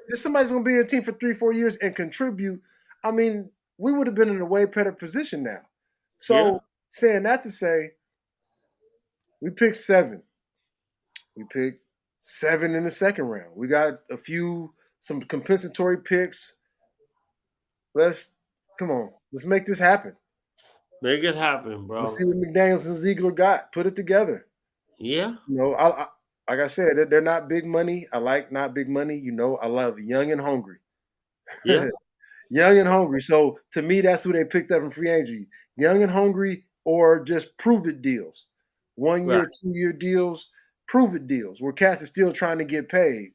just somebody's gonna be in a team for 3-4 years and contribute. I mean, we would have been in a way better position now. So saying that to say, we picked 7. We picked 7 in the second round. We got some compensatory picks. Let's come on. Let's make this happen. Make it happen, bro. Let's see what McDaniels and Ziegler got. Put it together. Yeah. You know, like I said, they're not big money. I like not big money. You know, I love young and hungry. Yeah. Young and hungry. So to me, that's who they picked up in free agency. Young and hungry, or just prove it deals. 1 year, Right. 2 year deals, prove it deals where cats is still trying to get paid.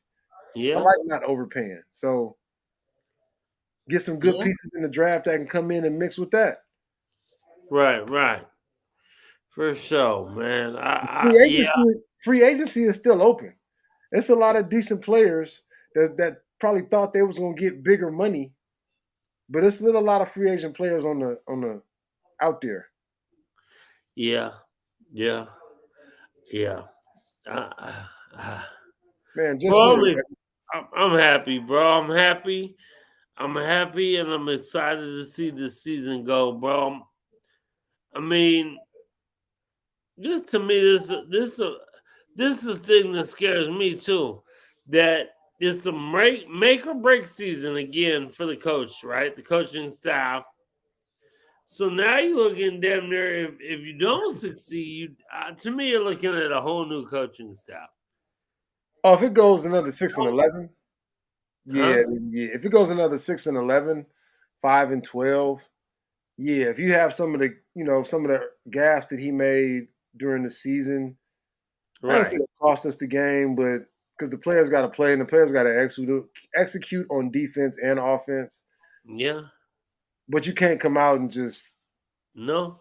I Yeah. like not overpaying. So get some good Yeah. pieces in the draft that can come in and mix with that. Right. For sure, man. Free agency is still open. It's a lot of decent players that probably thought they was gonna get bigger money, but it's still a lot of free agent players on the out there. Yeah. Yeah. Uh, uh, Man, just bro, win. I'm happy, bro. I'm happy, and I'm excited to see this season go, bro. I mean, this to me, this is the thing that scares me too. That it's a make or break season again for the coach, right? The coaching staff. So now you're looking damn near if you don't succeed, to me you're looking at a whole new coaching staff. Oh, if it goes another 6-11, Huh? yeah. If it goes another 6-11, 5-12, yeah. If you have some of the gas that he made during the season, I ain't say Right. it cost us the game, but because the players got to play and the players got to execute on defense and offense. Yeah. But you can't come out and just No.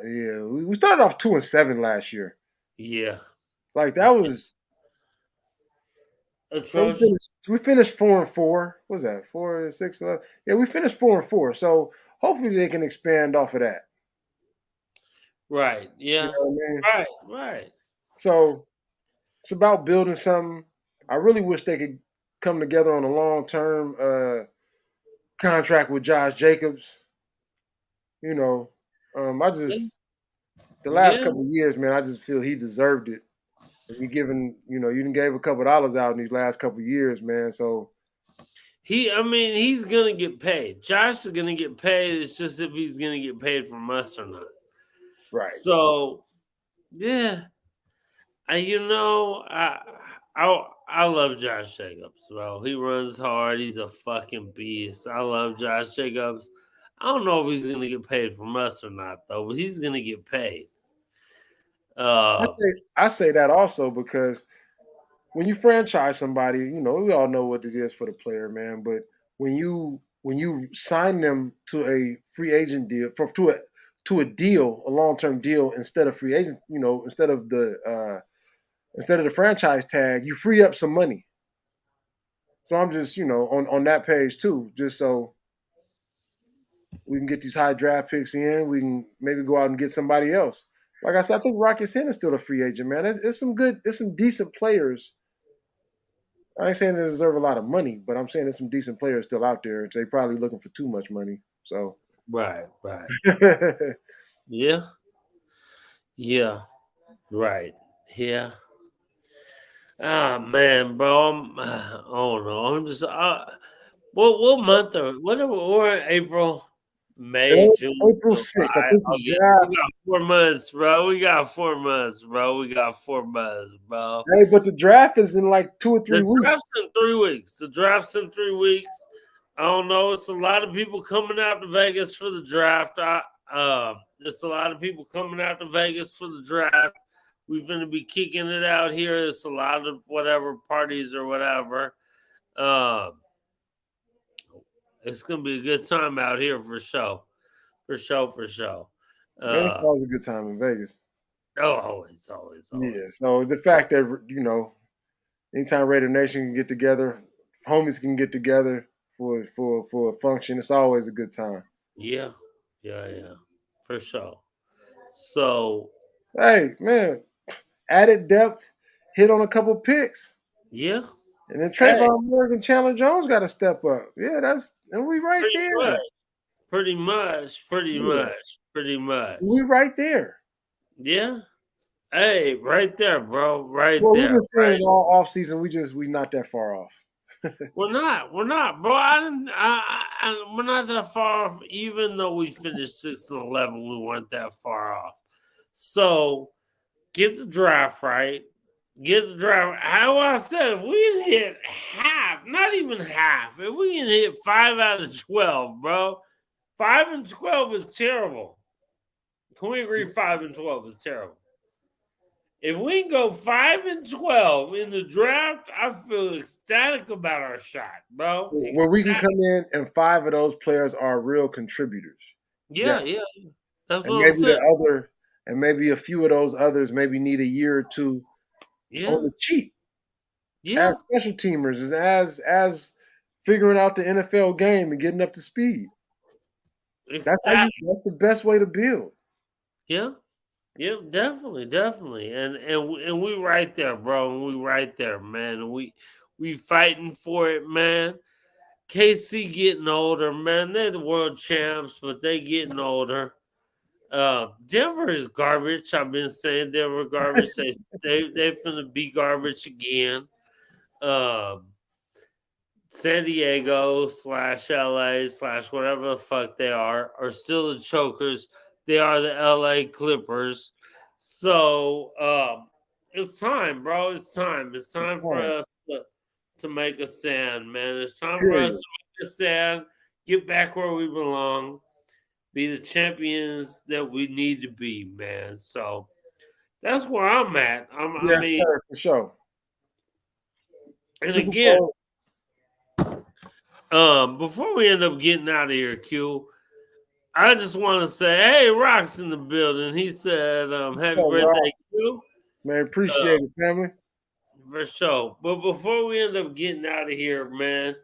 yeah. We started off 2-7 last year. Yeah. Like that was so Atrocious. we finished 4-4. What was that 4-6? Yeah, we finished 4-4. So hopefully they can expand off of that. Right. You Yeah. know what I mean? Right. So it's about building something. I really wish they could come together on a long-term contract with Josh Jacobs. You know, I just the last Yeah. couple of years, man, I just feel he deserved it. And you didn't gave a couple of dollars out in these last couple of years, man. So He's gonna get paid. Josh is gonna get paid. It's just if he's gonna get paid from us or not. right. So yeah. I love Josh Jacobs, bro. He runs hard. He's a fucking beast. I love Josh Jacobs. I don't know if he's gonna get paid from us or not, though, but he's gonna get paid. I say that also because when you franchise somebody, we all know what it is for the player, man. But when you sign them to a free agent deal to a deal, a long-term deal instead of free agent, instead of the franchise tag, you free up some money. So I'm just, on that page too, just so we can get these high draft picks in. We can maybe go out and get somebody else. Like I said, I think Rocket Sin is still a free agent, man. It's some decent players. I ain't saying they deserve a lot of money, but I'm saying there's some decent players still out there. They probably looking for too much money. So Right. Yeah. Right. Yeah. Ah, man, bro. I don't know. I'm just. What month are we're in April, May, June, April 6th, I July, think the August. draft. We got 4 months, bro. We got 4 months, bro. Hey, but the draft is in like 2 or 3 The weeks. draft's in 3 weeks. I don't know. It's a lot of people coming out to Vegas for the draft. There's a lot of people coming out to Vegas for the draft. We're going to be kicking it out here. It's a lot of whatever parties or whatever. It's gonna be a good time out here for sure. For sure, for sure. Man, it's always a good time in Vegas. Always. Yeah. So the fact that anytime Raider Nation can get together, homies can get together for a function, it's always a good time. Yeah. For sure. So Hey, man, added depth, hit on a couple picks. yeah. And then Hey, Trayvon Morgan, Chandler Jones got to step up. Yeah, and we right pretty there. much. Pretty Yeah. much. We right there. Yeah. Hey, right there, bro. Right Well, we've there. been saying Right. it all off season. We not that far off. We're not, bro. We're not that far off. Even though we finished 6-11, we weren't that far off. So get the draft right. Get the draft. How I said, if we can hit half, not even half, if we can hit 5 out of 12, bro, 5 and 12 is terrible. Can we agree 5 and 12 is terrible? If we can go 5 and 12 in the draft, I feel ecstatic about our shot, bro. Where we can come in and 5 of those players are real contributors. Yeah. That's And what I'm saying. maybe a few of those others maybe need a year or two on the cheap. Yeah. As special teamers, as figuring out the NFL game and getting up to speed. That's the best way to build. Yeah, definitely, and we right there, bro. And we right there, man. And we fighting for it, man. KC getting older, man. They're the world champs, but they getting older. Denver is garbage. I've been saying Denver garbage. They finna be garbage again. San Diego / LA / whatever the fuck they are still the chokers. They are the LA Clippers. So it's time, bro. It's time. It's time for us to make a stand, man. It's time for us to make a stand, get back where we belong, be the champions that we need to be, man. So that's where I'm at. Yes, sir, for sure. And Super again, Bowl. Before we end up getting out of here, Q, I just want to say, hey, Rock's in the building. He said, happy birthday, Q. Man, appreciate it, family. For sure. But before we end up getting out of here, man,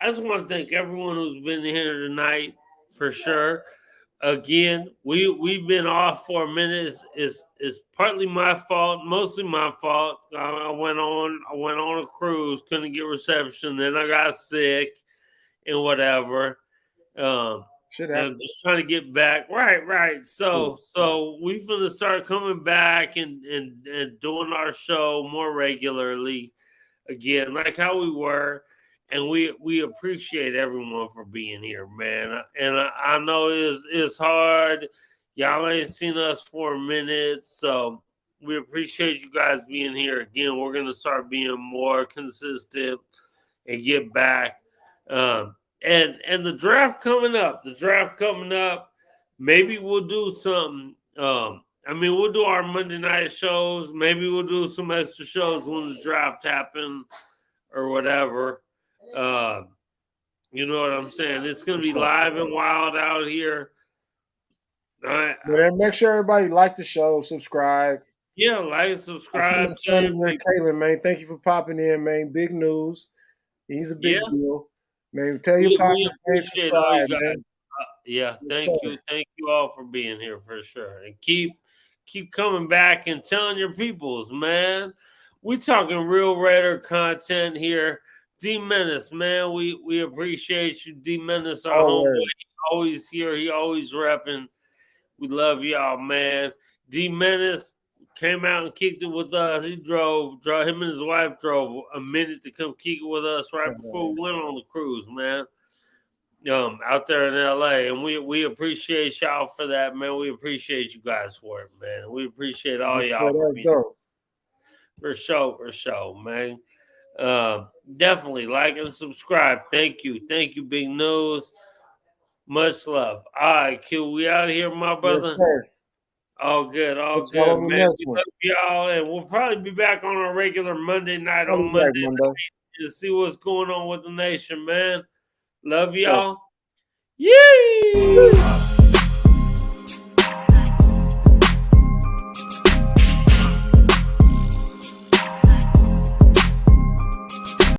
I just want to thank everyone who's been here tonight, for sure. Again, we've been off for a minute. It's partly my fault, mostly my fault. I went on a cruise, couldn't get reception. Then I got sick and whatever. I'm just trying to get back. Right. So we're gonna start coming back and doing our show more regularly again, like how we were. And we appreciate everyone for being here, man. And I know it's hard. Y'all ain't seen us for a minute, so we appreciate you guys being here again. We're gonna start being more consistent and get back. And the draft coming up. Maybe we'll do something. We'll do our Monday night shows. Maybe we'll do some extra shows when the draft happens or whatever. You know what I'm saying? It's gonna be live and wild out here. But make sure everybody like the show, subscribe. Yeah, like, subscribe. Kaylin, man, thank you for popping in, man. Big news. He's a big deal, man. Tell your partners, appreciate all you guys. Thank you all for being here for sure, and keep coming back and telling your peoples, man. We talking real Raider content here. D Menace, man, we appreciate you. D Menace, our homeboy, always here. He always repping. We love y'all, man. D Menace came out and kicked it with us. He drove. Him and his wife drove a minute to come kick it with us right before we went on the cruise, man. Out there in LA, and we appreciate y'all for that, man. We appreciate you guys for it, man. We appreciate all y'all for being for sure, man. Definitely like and subscribe. Thank you, Big News. Much love. All right, Q, we out of here, my brother. Yes, sir. All good, man. We love y'all, and we'll probably be back on our regular Monday night on Monday night to see what's going on with the nation, man. Love So- y'all. Yay!